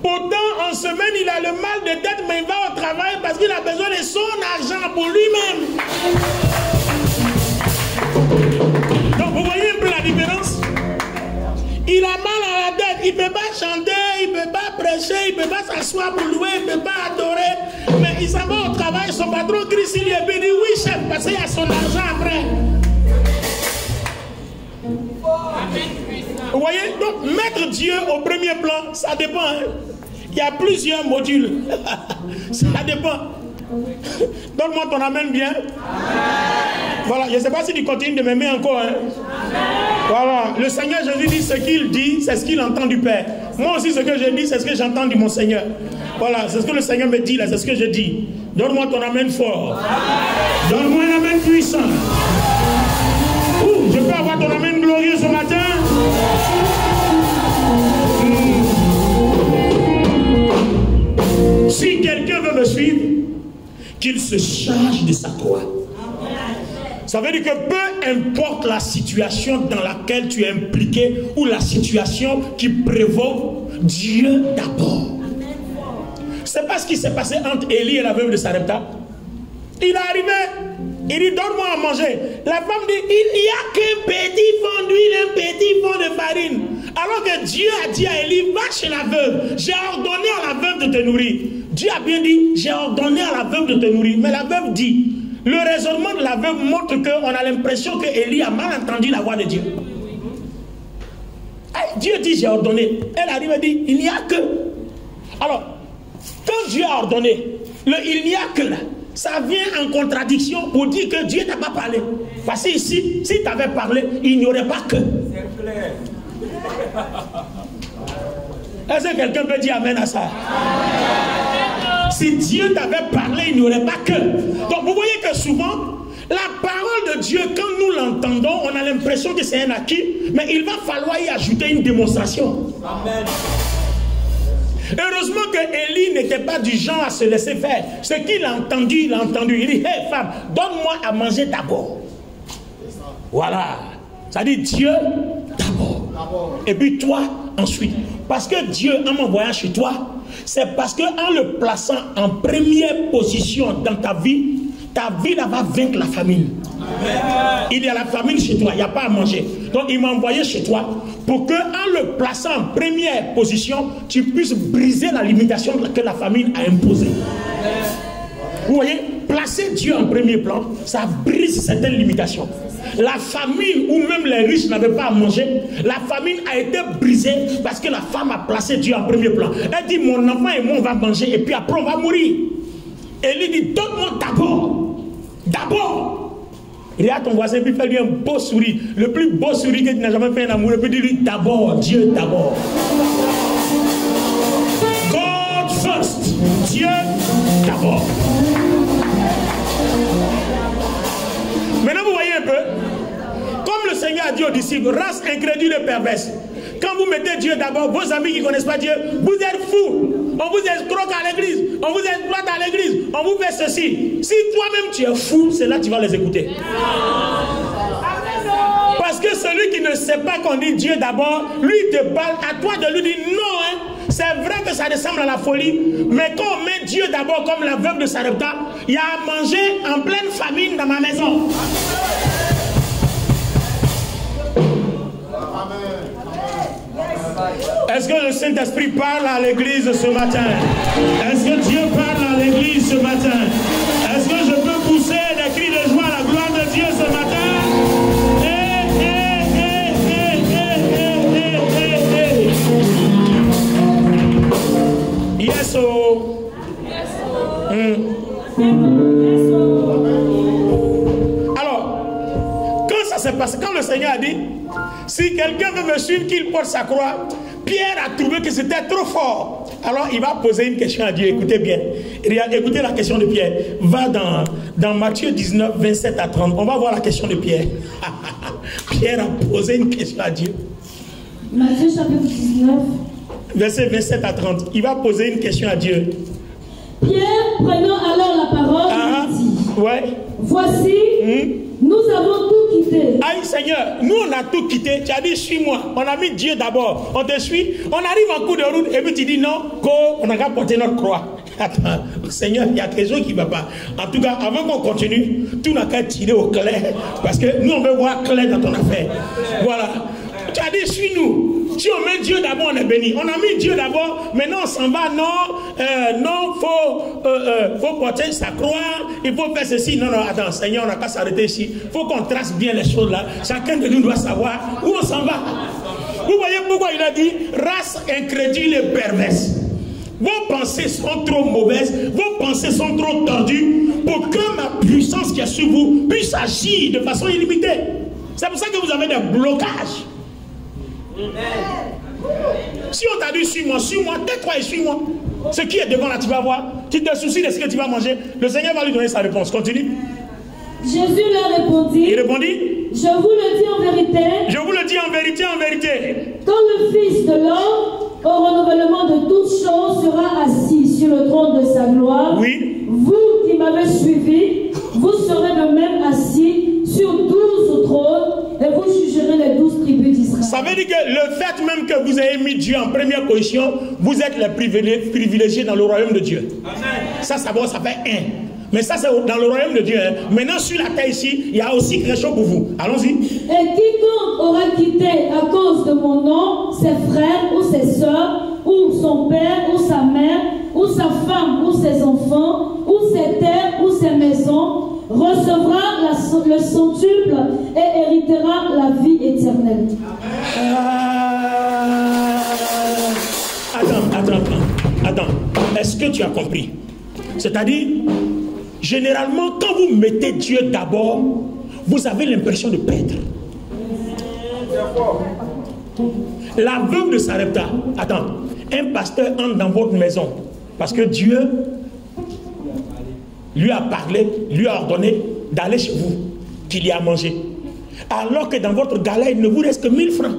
Pourtant, en semaine, il a le mal de tête, mais il va au travail parce qu'il a besoin de son argent pour lui-même. Donc, vous voyez un peu la différence? Il a mal à la tête, il ne peut pas chanter, il ne peut pas prêcher, il ne peut pas s'asseoir pour louer, il ne peut pas adorer. Mais il s'en va au travail, son patron crie sur lui et puis il dit oui chef, parce qu'il y a son argent après. Vous voyez, donc mettre Dieu au premier plan, ça dépend. Il y a plusieurs modules. Ça dépend. Donne-moi ton amen bien. Voilà, je ne sais pas si tu continues de m'aimer encore. Voilà, le Seigneur Jésus dit ce qu'il dit, c'est ce qu'il entend du Père. Moi aussi, ce que je dis, c'est ce que j'entends de mon Seigneur. Voilà, c'est ce que le Seigneur me dit là, c'est ce que je dis. Donne-moi ton amen fort. Donne-moi un amen puissant. Je peux avoir ton amen glorieux ce matin. Si quelqu'un veut me suivre, qu'il se charge de sa croix. Ça veut dire que peu importe la situation dans laquelle tu es impliqué ou la situation qui prévaut, Dieu d'abord. C'est pas ce qui s'est passé entre Élie et la veuve de Sarepta. Il est arrivé, il dit donne-moi à manger. La femme dit il n'y a qu'un petit fond d'huile, un petit fond de farine. Alors que Dieu a dit à Élie, va chez la veuve. J'ai ordonné à la veuve de te nourrir. Dieu a bien dit, j'ai ordonné à la veuve de te nourrir. Mais la veuve dit, le raisonnement de la veuve montre qu'on a l'impression que Élie a mal entendu la voix de Dieu. Dieu dit, j'ai ordonné. Elle arrive et dit, il n'y a que. Alors, quand Dieu a ordonné, il n'y a que là, ça vient en contradiction pour dire que Dieu n'a pas parlé. Parce que ici, si tu avais parlé, il n'y aurait pas que. C'est clair. Est-ce que quelqu'un peut dire amen à ça? Si Dieu t'avait parlé, il n'y aurait pas que. Donc vous voyez que souvent, la parole de Dieu, quand nous l'entendons, on a l'impression que c'est un acquis, mais il va falloir y ajouter une démonstration. Amen. Heureusement que Élie n'était pas du genre à se laisser faire. Ce qu'il a entendu, il a entendu. Il dit, hey femme, donne-moi à manger d'abord. Voilà. Ça dit Dieu d'abord. Et puis toi ensuite. Parce que Dieu, en m'envoyant chez toi, c'est parce qu'en le plaçant en première position dans ta vie là va vaincre la famine. Amen. Il y a la famine chez toi, il n'y a pas à manger. Donc il m'a envoyé chez toi pour que, en le plaçant en première position, tu puisses briser la limitation que la famine a imposée. Amen. Vous voyez, placer Dieu en premier plan, ça brise certaines limitations. La famine où même les riches n'avaient pas à manger, la famine a été brisée parce que la femme a placé Dieu en premier plan. Elle dit, mon enfant et moi on va manger et puis après on va mourir. Elle lui dit, donne-moi d'abord. D'abord. Regarde ton voisin, puis fais-lui un beau sourire. Le plus beau sourire que tu n'as jamais fait un amour. Et puis dis-lui d'abord, Dieu d'abord. God first. Dieu d'abord. Maintenant vous voyez un peu. Comme le Seigneur a dit aux disciples, race incrédule et perverse. Quand vous mettez Dieu d'abord, vos amis qui ne connaissent pas Dieu, vous êtes fous. On vous escroque à l'église, on vous exploite à l'église, on vous fait ceci. Si toi-même tu es fou, c'est là que tu vas les écouter. Parce que celui qui ne sait pas qu'on dit Dieu d'abord, lui te parle, à toi de lui dire non, hein, c'est vrai que ça ressemble à la folie, mais quand on met Dieu d'abord comme la veuve de Sarepta, il y a à manger en pleine famine dans ma maison. Est-ce que le Saint-Esprit parle à l'église ce matin? Est-ce que Dieu parle à l'église ce matin? Est-ce que je peux pousser des cris de joie à la gloire de Dieu ce matin? Yes, oh. Alors, quand ça s'est passé, quand le Seigneur a dit, si quelqu'un veut me suivre, qu'il porte sa croix, Pierre a trouvé que c'était trop fort. Alors il va poser une question à Dieu. Écoutez bien. Écoutez la question de Pierre. Va dans Matthieu 19, 27 à 30. On va voir la question de Pierre. Pierre a posé une question à Dieu. Matthieu chapitre 19. Verset 27 à 30. Il va poser une question à Dieu. Pierre, prenant alors la parole, dit, ouais. Voici, nous avons tout quitté. Aïe Seigneur, nous on a tout quitté. Tu as dit suis-moi. On a mis Dieu d'abord. On te suit. On arrive en cours de route et puis tu dis non, on n'a qu'à porter notre croix. Attends, Seigneur, il y a quelque chose qui ne va pas. En tout cas, avant qu'on continue, tout n'a qu'à tirer au clair. Parce que nous on veut voir clair dans ton affaire. Voilà. Tu as dit suis-nous. Si on met Dieu d'abord, on est béni. On a mis Dieu d'abord, maintenant on s'en va. Non, faut porter sa croix. Il faut faire ceci. Non, attends, Seigneur, on n'a pas s'arrêter ici. Il faut qu'on trace bien les choses là. Chacun de nous doit savoir où on s'en va. Vous voyez pourquoi il a dit race incrédule et perverse. Vos pensées sont trop mauvaises, vos pensées sont trop tordues pour que ma puissance qui est sur vous puisse agir de façon illimitée. C'est pour ça que vous avez des blocages. Si on t'a dit suis-moi, tais-toi et suis-moi. Ce qui est devant là, tu vas voir. Tu te soucies de ce que tu vas manger. Le Seigneur va lui donner sa réponse. Continue. Jésus leur répondit. Il répondit. Je vous le dis en vérité. Je vous le dis en vérité, en vérité. Quand le Fils de l'homme, au renouvellement de toutes choses, sera assis sur le trône de sa gloire. Oui. Vous qui m'avez suivi, vous serez de même assis sur 12 trônes et vous jugerez les 12 tribus d'Israël. Ça veut dire que le fait même que vous ayez mis Dieu en première position, vous êtes les privilégiés dans le royaume de Dieu. Amen. Ça fait un. Mais ça, c'est dans le royaume de Dieu. Hein. Maintenant, sur la terre ici, il y a aussi quelque chose pour vous. Allons-y. Et quiconque aura quitté à cause de mon nom ses frères ou ses soeurs, ou son père ou sa mère, ou sa femme ou ses enfants, ou ses terres ou ses maisons, recevra le centuple et héritera la vie éternelle. Attends. Est-ce que tu as compris? C'est-à-dire, généralement, quand vous mettez Dieu d'abord, vous avez l'impression de perdre. La veuve de Sarepta, attends, un pasteur entre dans votre maison parce que Dieu lui a parlé, lui a ordonné d'aller chez vous, qu'il y a à manger. Alors que dans votre galère, il ne vous reste que 1000 francs.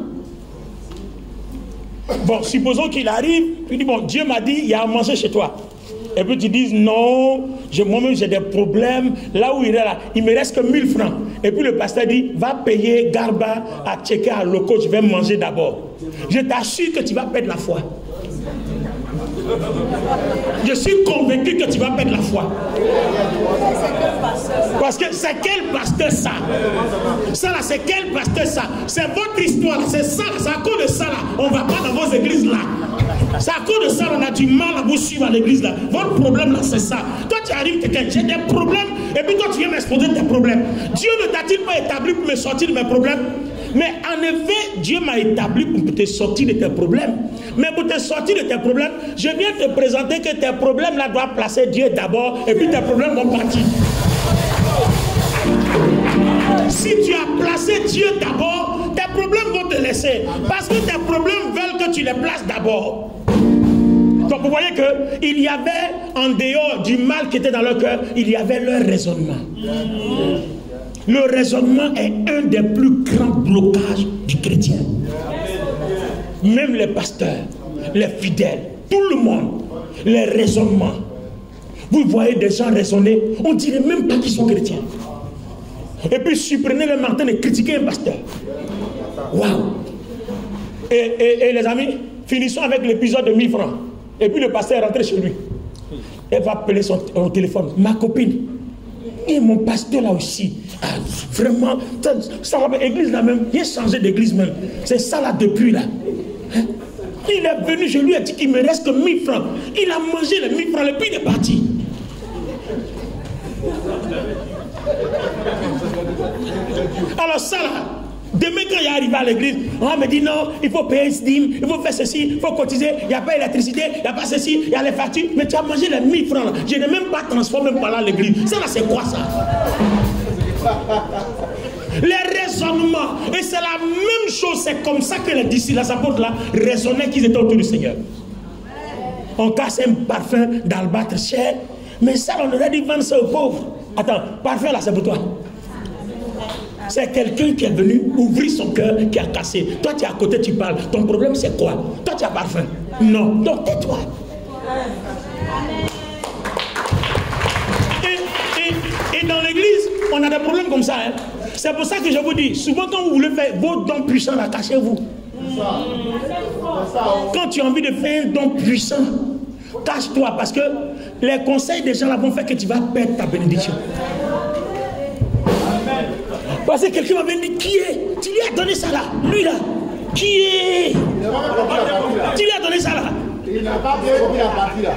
Bon, supposons qu'il arrive, il dit, bon, Dieu m'a dit, il y a à manger chez toi. Et puis tu dis, non, moi-même j'ai des problèmes, là où il est là, il me reste que 1000 francs. Et puis le pasteur dit, va payer Garba à checker à loco, je vais manger d'abord. Je t'assure que tu vas perdre la foi. Je suis convaincu que tu vas perdre la foi. Parce que c'est quel pasteur ça? Ça là, c'est quel pasteur ça? C'est votre histoire, c'est ça, c'est à cause de ça là. On ne va pas dans vos églises là. C'est à cause de ça on a du mal à vous suivre à l'église là. Votre problème là, c'est ça. Toi tu arrives, quelqu'un, j'ai des problèmes, et puis toi tu viens m'exposer tes problèmes. Dieu ne t'a-t-il pas établi pour me sortir de mes problèmes? Mais en effet, Dieu m'a établi pour te sortir de tes problèmes. Mais pour te sortir de tes problèmes, je viens te présenter que tes problèmes là doivent placer Dieu d'abord, et puis tes problèmes vont partir. Si tu as placé Dieu d'abord, tes problèmes vont te laisser. Parce que tes problèmes veulent que tu les places d'abord. Donc vous voyez qu'il y avait, en dehors du mal qui était dans leur cœur, il y avait leur raisonnement. Le raisonnement est un des plus grands blocages du chrétien. Même les pasteurs, les fidèles, tout le monde, les raisonnements. Vous voyez des gens raisonner, on ne dirait même pas qu'ils sont chrétiens. Et puis surprenez le matin et critiquer un pasteur. Waouh! Et les amis, finissons avec l'épisode de 1000 francs. Et puis le pasteur est rentré chez lui. Elle va appeler son téléphone. Ma copine. Et mon pasteur là aussi. Ah, vraiment, ça l'église là même. Il a changé d'église même. C'est ça là depuis là. Il est venu, je lui ai dit qu'il me reste que 1000 francs. Il a mangé les 1000 francs et puis il est parti. Alors ça là, demain quand il est arrivé à l'église, on me dit non, il faut payer ce dîme, il faut faire ceci, il faut cotiser, il n'y a pas d'électricité, il n'y a pas ceci, il y a les factures, mais tu as mangé les 1000 francs là. Je n'ai même pas transformé par là l'église. Ça là c'est quoi ça? Les raisonnements. Et c'est la même chose, c'est comme ça que les disciples, les apôtres là, raisonnaient qu'ils étaient autour du Seigneur. On casse un parfum d'albâtre cher, mais ça on aurait dit vendre ça aux pauvres. Attends, parfum là c'est pour toi. C'est quelqu'un qui est venu ouvrir son cœur, qui a cassé. Toi tu es à côté, tu parles. Ton problème c'est quoi? Toi tu as parfum. Non, donc tais-toi. Et dans l'église, on a des problèmes comme ça. Hein? C'est pour ça que je vous dis, souvent quand vous voulez faire vos dons puissants, là, cachez-vous. Quand tu as envie de faire un don puissant, cache-toi, parce que les conseils des gens là vont faire que tu vas perdre ta bénédiction. Parce que quelqu'un m'avait dit, qui est? Tu lui as donné ça là, lui là. Qui est? Tu lui as donné ça là. Il n'a pas bien compris la partie là.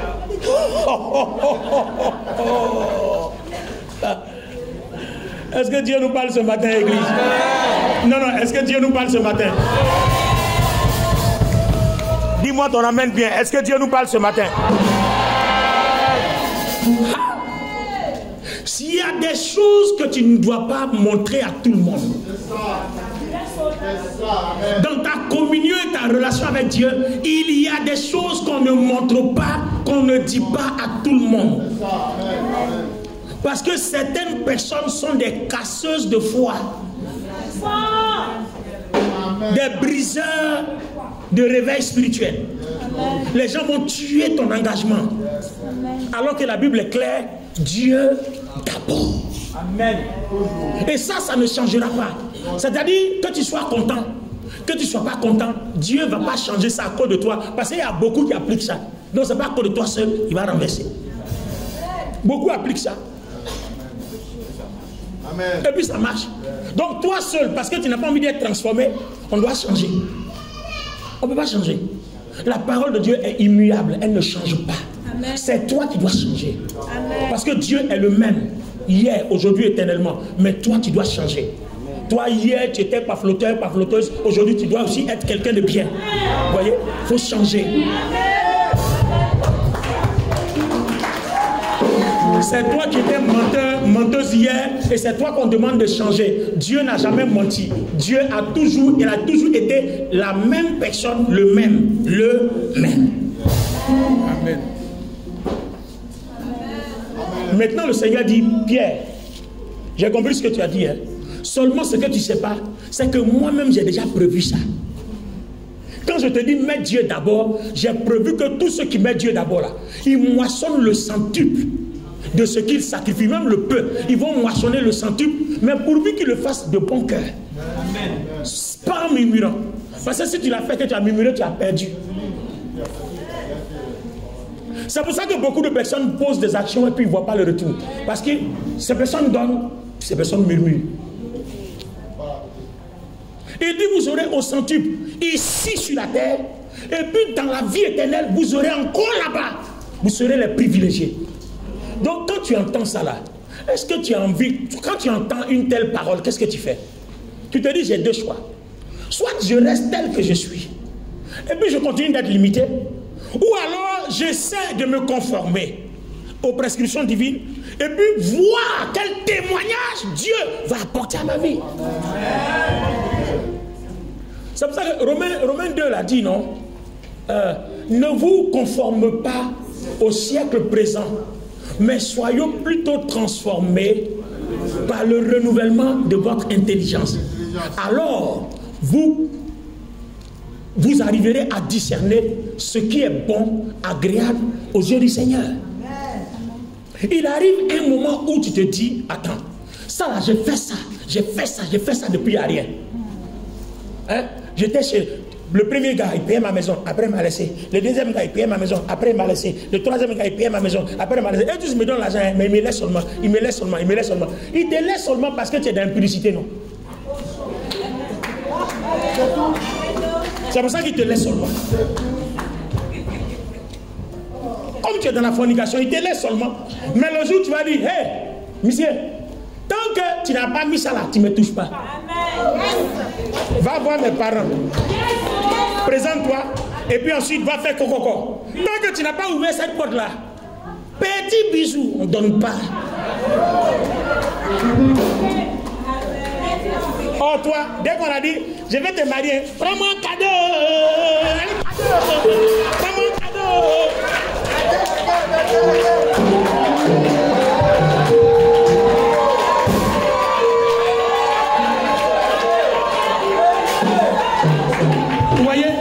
Est-ce que Dieu nous parle ce matin, église? Non, est-ce que Dieu nous parle ce matin? Dis-moi ton amen bien. Est-ce que Dieu nous parle ce matin? S'il y a des choses que tu ne dois pas montrer à tout le monde, dans ta communion et ta relation avec Dieu, il y a des choses qu'on ne montre pas, qu'on ne dit pas à tout le monde. Parce que certaines personnes sont des casseuses de foi, des briseurs de réveil spirituel. Les gens vont tuer ton engagement. Alors que la Bible est claire, Dieu d'abord. Amen. Et ça ne changera pas. C'est-à-dire que tu sois content, que tu ne sois pas content, Dieu ne va pas changer ça à cause de toi. Parce qu'il y a beaucoup qui appliquent ça. Donc ce n'est pas à cause de toi seul, il va renverser. Beaucoup appliquent ça. Et puis ça marche. Donc toi seul, parce que tu n'as pas envie d'être transformé, on doit changer. On ne peut pas changer. La parole de Dieu est immuable, elle ne change pas. C'est toi qui dois changer. Amen. Parce que Dieu est le même, hier, aujourd'hui, éternellement. Mais toi, tu dois changer. Toi, hier, tu étais pas flotteur, pas flotteuse. Aujourd'hui, tu dois aussi être quelqu'un de bien. Vous voyez, il faut changer. C'est toi qui étais menteur, menteuse hier, et c'est toi qu'on demande de changer. Dieu n'a jamais menti. Dieu a toujours, il a toujours été la même personne, le même. Amen. Maintenant, le Seigneur dit, Pierre, j'ai compris ce que tu as dit. Hein. Seulement ce que tu ne sais pas, c'est que moi-même, j'ai déjà prévu ça. Quand je te dis, mets Dieu d'abord, j'ai prévu que tous ceux qui mettent Dieu d'abord, là, ils moissonnent le centuple de ce qu'ils sacrifient, même le peu. Ils vont moissonner le centuple, mais pourvu qu'ils le fassent de bon cœur. Pas en murmurant. Parce que si tu l'as fait, que tu as murmuré, tu as perdu. C'est pour ça que beaucoup de personnes posent des actions et puis ils ne voient pas le retour. Parce que ces personnes donnent, ces personnes murmurent. Il dit, vous aurez au centuple, ici sur la terre, et puis dans la vie éternelle, vous aurez encore là-bas. Vous serez les privilégiés. Donc quand tu entends ça là, est-ce que tu as envie, quand tu entends une telle parole, qu'est-ce que tu fais? Tu te dis, j'ai deux choix. Soit je reste tel que je suis, et puis je continue d'être limité, ou alors j'essaie de me conformer aux prescriptions divines, et puis voir quel témoignage Dieu va apporter à ma vie. C'est pour ça que Romains 2 l'a dit, non? Ne vous conformez pas au siècle présent, mais soyons plutôt transformés par le renouvellement de votre intelligence. Alors, vous arriverez à discerner ce qui est bon, agréable aux yeux du Seigneur. Il arrive un moment où tu te dis, attends, ça là, j'ai fait ça depuis rien. Hein? J'étais chez le premier gars, il payait ma maison, après il m'a laissé. Le deuxième gars, il payait ma maison, après il m'a laissé. Le troisième gars, il payait ma maison, après il m'a laissé. Et tous me donnent l'argent, mais il me laisse seulement, il me laisse seulement. Il te laisse seulement parce que tu es dans l'impudicité, non? C'est pour ça qu'il te laisse seulement. Comme tu es dans la fornication, il te laisse seulement. Mais le jour où tu vas dire, hé, monsieur, tant que tu n'as pas mis ça là, tu ne me touches pas. Va voir mes parents. Présente-toi. Et puis ensuite, va faire coco. Tant que tu n'as pas ouvert cette porte-là, petit bisou, on ne donne pas. Oh, toi, dès qu'on a dit, je vais te marier, prends-moi un cadeau. Prends-moi un cadeau. Vous voyez,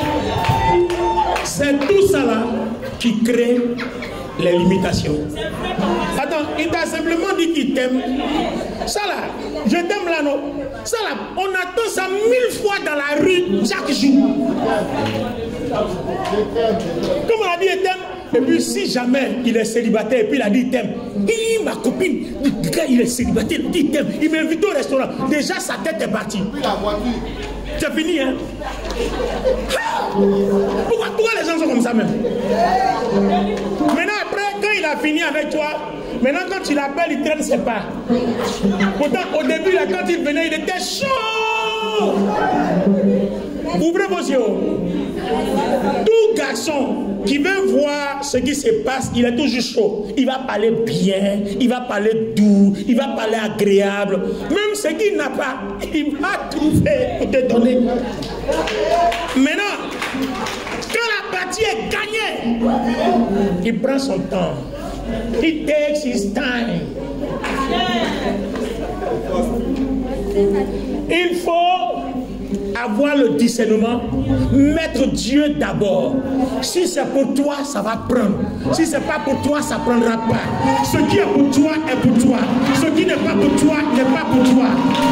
c'est tout ça là qui crée les limitations. Attends, il t'a simplement dit qu'il t'aime. Ça là, je t'aime là, non? Ça là, on attend ça 1000 fois dans la rue chaque jour. Comme on a dit, il t'aime. Et puis si jamais il est célibataire et puis il a dit il t'aime, ma copine, le gars il est célibataire, il dit il t'aime, il m'invite au restaurant, déjà sa tête est partie. C'est fini, hein? Pourquoi les gens sont comme ça même? Maintenant après, quand il a fini avec toi, maintenant quand tu l'appelles, il traîne ses pas. Pourtant au début là, quand il venait, il était chaud. Ouvrez vos yeux. Tout garçon qui veut voir ce qui se passe, il est toujours chaud. Il va parler bien, il va parler doux, il va parler agréable. Même ce qu'il n'a pas, il va trouver pour te donner. Maintenant, quand la partie est gagnée, il prend son temps. He takes his time. Il faut avoir le discernement, mettre Dieu d'abord. Si c'est pour toi, ça va prendre. Si c'est pas pour toi, ça prendra pas. Ce qui est pour toi est pour toi. Ce qui n'est pas pour toi n'est pas pour toi.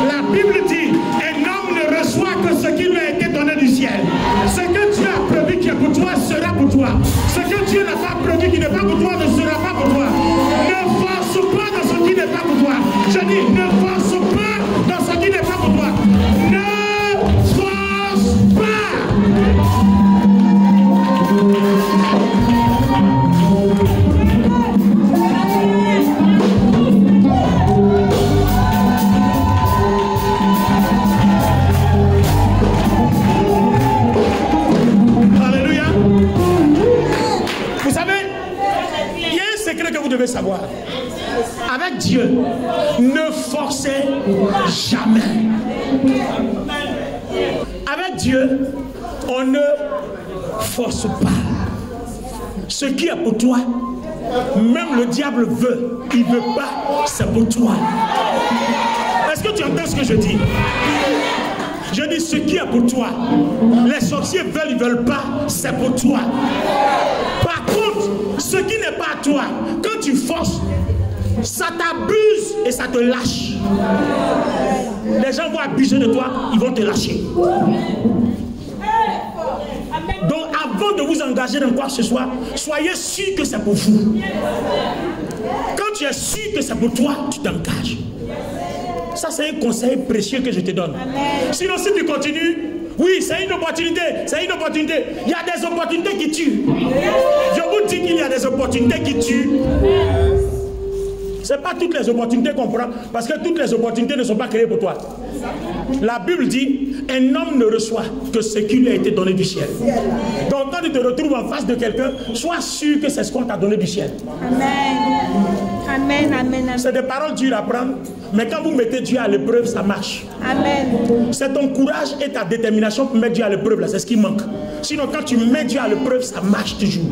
La Bible dit, un homme ne reçoit que ce qui lui a été donné du ciel. Ce que Dieu a prévu qui est pour toi sera pour toi. Ce que Dieu n'a pas prévu qui n'est pas pour toi ne sera pas pour toi. Ne force pas dans ce qui n'est pas pour toi. Je dis, ne force pas dans ce qui n'est pas pour toi. Ne force pas. Alléluia. Vous savez, il y a un secret que vous devez savoir. Avec Dieu, ne forcez jamais. Avec Dieu, on ne force pas. Ce qui est pour toi, même le diable veut, il ne veut pas, c'est pour toi. Est-ce que tu entends ce que je dis? Je dis ce qui est pour toi. Les sorciers veulent, ils ne veulent pas, c'est pour toi. Par contre, ce qui n'est pas à toi, quand tu forces, ça t'abuse et ça te lâche. Les gens vont abuser de toi, ils vont te lâcher. Donc avant de vous engager dans quoi que ce soit, soyez sûr que c'est pour vous. Quand tu es sûr que c'est pour toi, tu t'engages. Ça c'est un conseil précieux que je te donne. Sinon si tu continues, oui c'est une opportunité, c'est une opportunité. Il y a des opportunités qui tuent. Je vous dis qu'il y a des opportunités qui tuent. Ce n'est pas toutes les opportunités qu'on prend, parce que toutes les opportunités ne sont pas créées pour toi. La Bible dit, un homme ne reçoit que ce qui lui a été donné du ciel. Donc quand tu te retrouves en face de quelqu'un, sois sûr que c'est ce qu'on t'a donné du ciel. Amen. Amen, amen, amen. C'est des paroles dures à prendre, mais quand vous mettez Dieu à l'épreuve, ça marche. Amen. C'est ton courage et ta détermination pour mettre Dieu à l'épreuve, là, c'est ce qui manque. Sinon, quand tu mets Dieu à l'épreuve, ça marche toujours.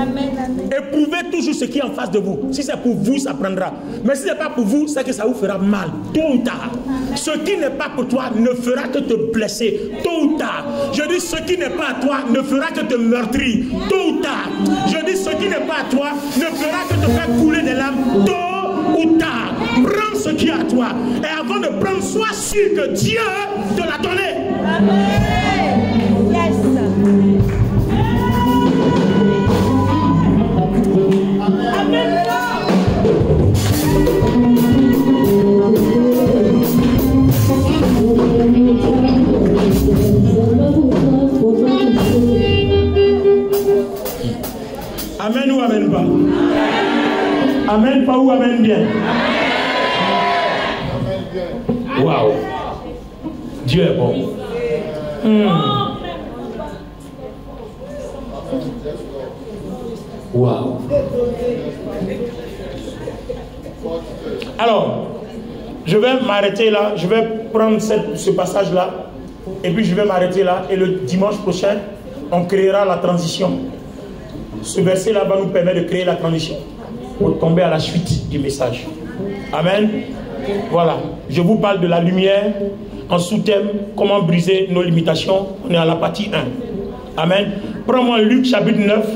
Amen, amen. Éprouvez toujours ce qui est en face de vous. Si c'est pour vous, ça prendra. Mais si ce n'est pas pour vous, c'est que ça vous fera mal, tôt ou tard. Ce qui n'est pas pour toi ne fera que te blesser, tôt ou tard. Je dis, ce qui n'est pas à toi ne fera que te meurtrir, tôt ou tard. Je dis, ce qui n'est pas à toi ne fera que te faire couler des larmes, tôt ou tard. Prends ce qui est à toi. Et avant de prendre, sois sûr que Dieu te l'a donné. Amen. Yes. Amen. Amen ou amen pas? Amen pas ou amen bien? Waouh! Dieu est bon. Waouh! Alors, je vais m'arrêter là. Je vais prendre ce passage-là. Et puis je vais m'arrêter là. Et le dimanche prochain, on créera la transition. Ce verset-là va nous permettre de créer la transition pour tomber à la suite du message. Amen. Voilà. Je vous parle de la lumière en sous-thème, comment briser nos limitations. On est à la partie 1. Amen. Prends-moi Luc chapitre 9,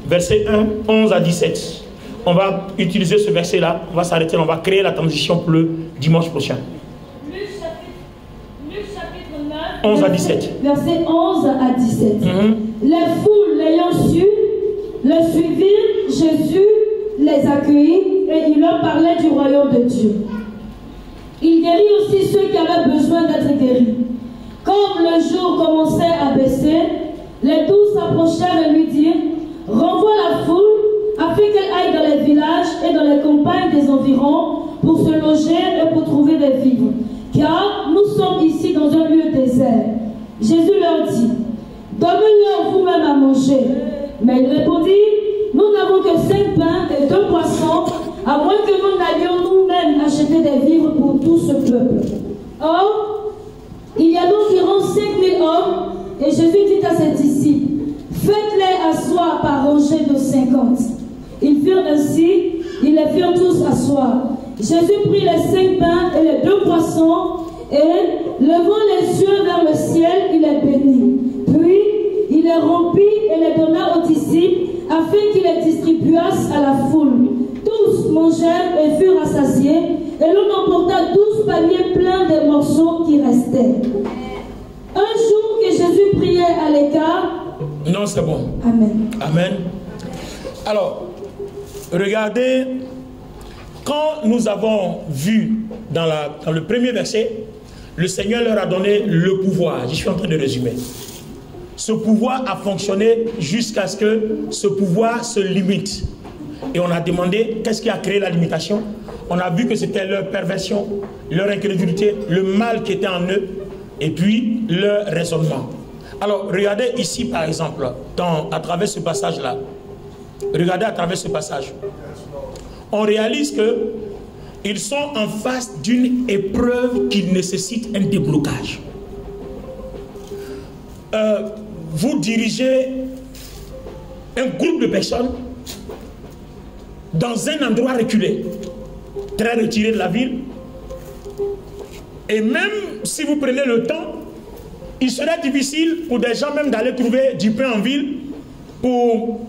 verset 1, 11 à 17. On va utiliser ce verset-là. On va s'arrêter. On va créer la transition pour le dimanche prochain. Luc chapitre 9, 11 à 17. Verset 11 à 17. Les foules l'ayant su, le suivirent, Jésus les accueillit et il leur parlait du royaume de Dieu. Il guérit aussi ceux qui avaient besoin d'être guéris. Comme le jour commençait à baisser, les 12 s'approchèrent et lui dirent, renvoie la foule afin qu'elle aille dans les villages et dans les campagnes des environs pour se loger et pour trouver des vivres. Car nous sommes ici dans un lieu désert. Jésus leur dit, donnez-leur vous-même à manger. Mais ils répondirent, nous n'avons que 5 pains et 2 poissons, à moins que nous n'allions nous-mêmes acheter des vivres pour tout ce peuple. Or, il y a donc environ 5000 hommes, et Jésus dit à ses disciples, faites-les asseoir par rangées de 50. Ils firent ainsi, ils les firent tous asseoir. Jésus prit les 5 pains et les 2 poissons, et, levant les yeux vers le ciel, il les bénit. Puis, il les rompit et les donna aux disciples, afin qu'ils les distribuassent à la foule. Tous mangèrent et furent rassasiés, et l'on emporta 12 paniers pleins des morceaux qui restaient. Un jour que Jésus priait à l'écart. Non, c'est bon. Amen. Amen. Alors, regardez quand nous avons vu dans le premier verset, le Seigneur leur a donné le pouvoir. Je suis en train de résumer. Ce pouvoir a fonctionné jusqu'à ce que ce pouvoir se limite. Et on a demandé qu'est-ce qui a créé la limitation. On a vu que c'était leur perversion, leur incrédulité, le mal qui était en eux, et puis leur raisonnement. Alors, regardez ici par exemple, à travers ce passage-là. Regardez à travers ce passage. On réalise que ils sont en face d'une épreuve qui nécessite un déblocage. Vous dirigez un groupe de personnes dans un endroit reculé, très retiré de la ville. Et même si vous prenez le temps, il serait difficile pour des gens même d'aller trouver du pain en ville pour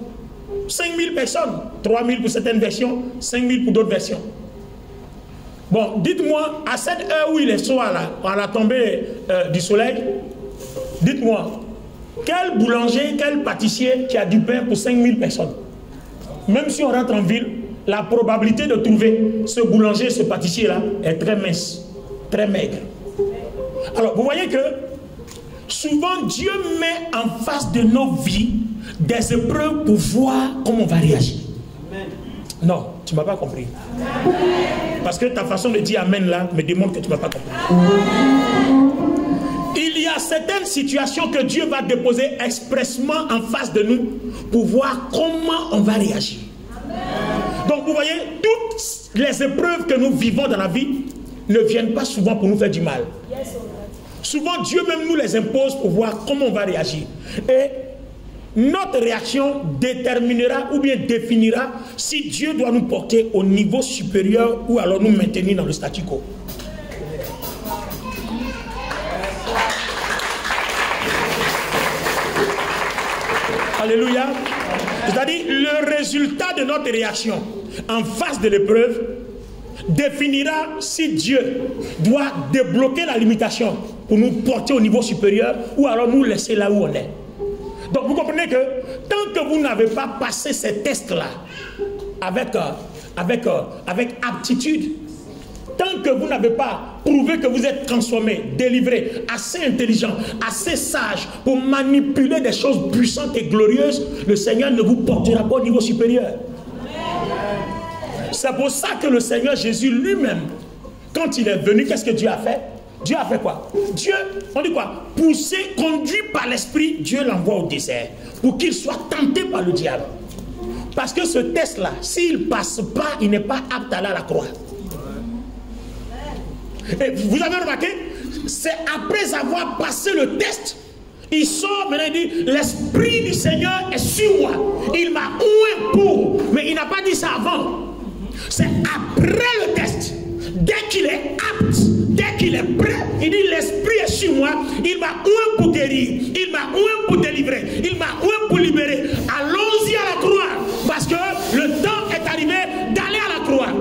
5000 personnes, 3000 pour certaines versions, 5000 pour d'autres versions. Bon, dites-moi, à cette heure où il est chaud à la tombée du soleil, dites-moi, quel boulanger, quel pâtissier qui a du pain pour 5000 personnes? Même si on rentre en ville, la probabilité de trouver ce boulanger, ce pâtissier-là, est très mince, très maigre. Alors, vous voyez que souvent, Dieu met en face de nos vies des épreuves pour voir comment on va réagir. Amen. Non, tu ne m'as pas compris. Amen. Parce que ta façon de dire Amen là me démontre que tu ne m'as pas compris. Amen. Il y a certaines situations que Dieu va déposer expressement en face de nous pour voir comment on va réagir. Amen. Donc vous voyez, toutes les épreuves que nous vivons dans la vie ne viennent pas souvent pour nous faire du mal. Yes. Souvent Dieu même nous les impose pour voir comment on va réagir. Et notre réaction déterminera ou bien définira si Dieu doit nous porter au niveau supérieur ou alors nous maintenir dans le statu quo. Alléluia. C'est-à-dire le résultat de notre réaction en face de l'épreuve définira si Dieu doit débloquer la limitation pour nous porter au niveau supérieur ou alors nous laisser là où on est. Donc vous comprenez que tant que vous n'avez pas passé ces tests-là avec aptitude, tant que vous n'avez pas prouvé que vous êtes transformé, délivré, assez intelligent, assez sage pour manipuler des choses puissantes et glorieuses, le Seigneur ne vous portera pas au niveau supérieur. C'est pour ça que le Seigneur Jésus lui-même, quand il est venu, qu'est-ce que Dieu a fait? Dieu a fait quoi? Dieu, on dit quoi? Poussé, conduit par l'Esprit, Dieu l'envoie au désert pour qu'il soit tenté par le diable. Parce que ce test-là, s'il ne passe pas, il n'est pas apte à aller à la croix. Et vous avez remarqué, c'est après avoir passé le test, il sort maintenant, il dit, l'Esprit du Seigneur est sur moi. Il m'a oué pour, mais il n'a pas dit ça avant. C'est après le test, dès qu'il est apte, dès qu'il est prêt, il dit l'Esprit est sur moi, il m'a oué pour guérir, il m'a oué pour délivrer, il m'a oué pour libérer. Allons-y à la croix, parce que le temps est arrivé d'aller à la croix.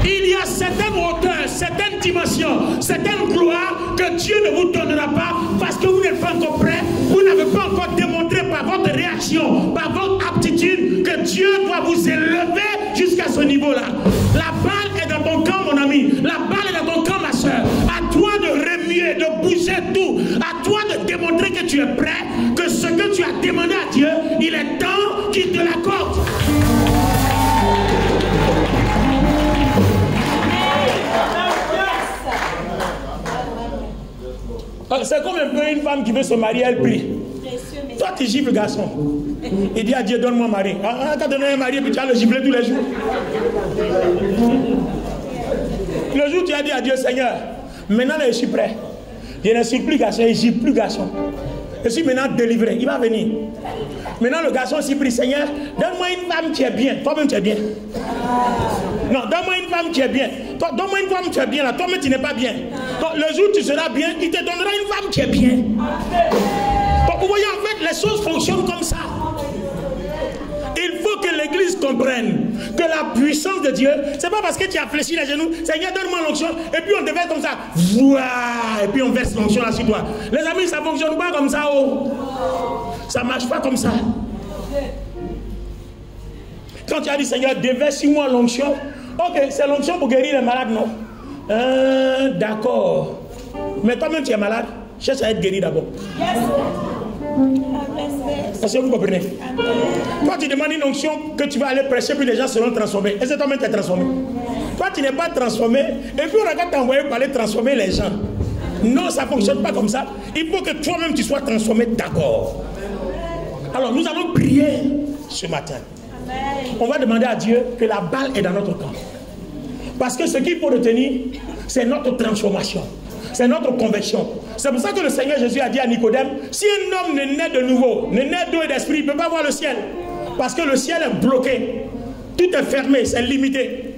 Il y a certaines hauteurs, certaines dimensions, certaines gloires que Dieu ne vous donnera pas parce que vous n'êtes pas encore prêt, vous n'avez pas encore démontré par votre réaction, par votre aptitude que Dieu doit vous élever jusqu'à ce niveau-là. La balle est dans ton camp, mon ami. La balle est dans ton camp, ma soeur. À toi de remuer, de bouger tout. À toi de démontrer que tu es prêt, que ce que tu as demandé à Dieu, il est temps qu'il te l'accorde. C'est comme un peu une femme qui veut se marier, elle prie. Toi, tu gifles le garçon. Il dit à Dieu, donne-moi un mari. Ah, tu as donné un mari, puis tu as le gifler tous les jours. Le jour où tu as dit à Dieu, Seigneur, maintenant je suis prêt. Je ne suis plus garçon, je ne suis plus garçon. Je suis maintenant délivré. Il va venir. Maintenant, le garçon s'y prie, Seigneur, donne-moi une femme qui est bien. Toi-même, tu es bien. Non, donne-moi une femme qui est bien. Donne-moi une femme qui est bien là. Toi-même, tu n'es pas bien. Donc, le jour où tu seras bien, il te donnera une femme qui est bien. Donc, vous voyez, en fait, les choses fonctionnent comme ça. Il faut que l'Église comprenne que la puissance de Dieu, c'est pas parce que tu as fléchi les genoux, Seigneur, donne-moi l'onction, et puis on te verse comme ça, et puis on verse l'onction là sur toi. Les amis, ça ne fonctionne pas comme ça, oh. Ça ne marche pas comme ça. Quand tu as dit, Seigneur, déverse sur moi l'onction, Ok, c'est l'onction pour guérir les malades, non? D'accord. Mais toi-même, tu es malade, cherche à être guéri d'abord. Parce que vous comprenez. Toi, tu demandes une onction que tu vas aller prêcher, puis les gens seront transformés. Est-ce que toi-même, tu es transformé? Toi, tu n'es pas transformé, et puis on a qu'à t'envoyer pour aller transformer les gens. Non, ça ne fonctionne pas comme ça. Il faut que toi-même, tu sois transformé d'abord. Alors, nous allons prier ce matin. On va demander à Dieu que la balle est dans notre camp. Parce que ce qu'il faut retenir, c'est notre transformation. C'est notre conversion. C'est pour ça que le Seigneur Jésus a dit à Nicodème, si un homme ne naît de nouveau, ne naît d'eau et d'esprit, il ne peut pas voir le ciel. Parce que le ciel est bloqué. Tout est fermé, c'est limité.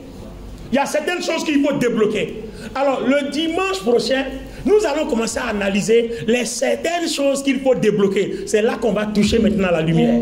Il y a certaines choses qu'il faut débloquer. Alors, le dimanche prochain, nous allons commencer à analyser les certaines choses qu'il faut débloquer. C'est là qu'on va toucher maintenant la lumière.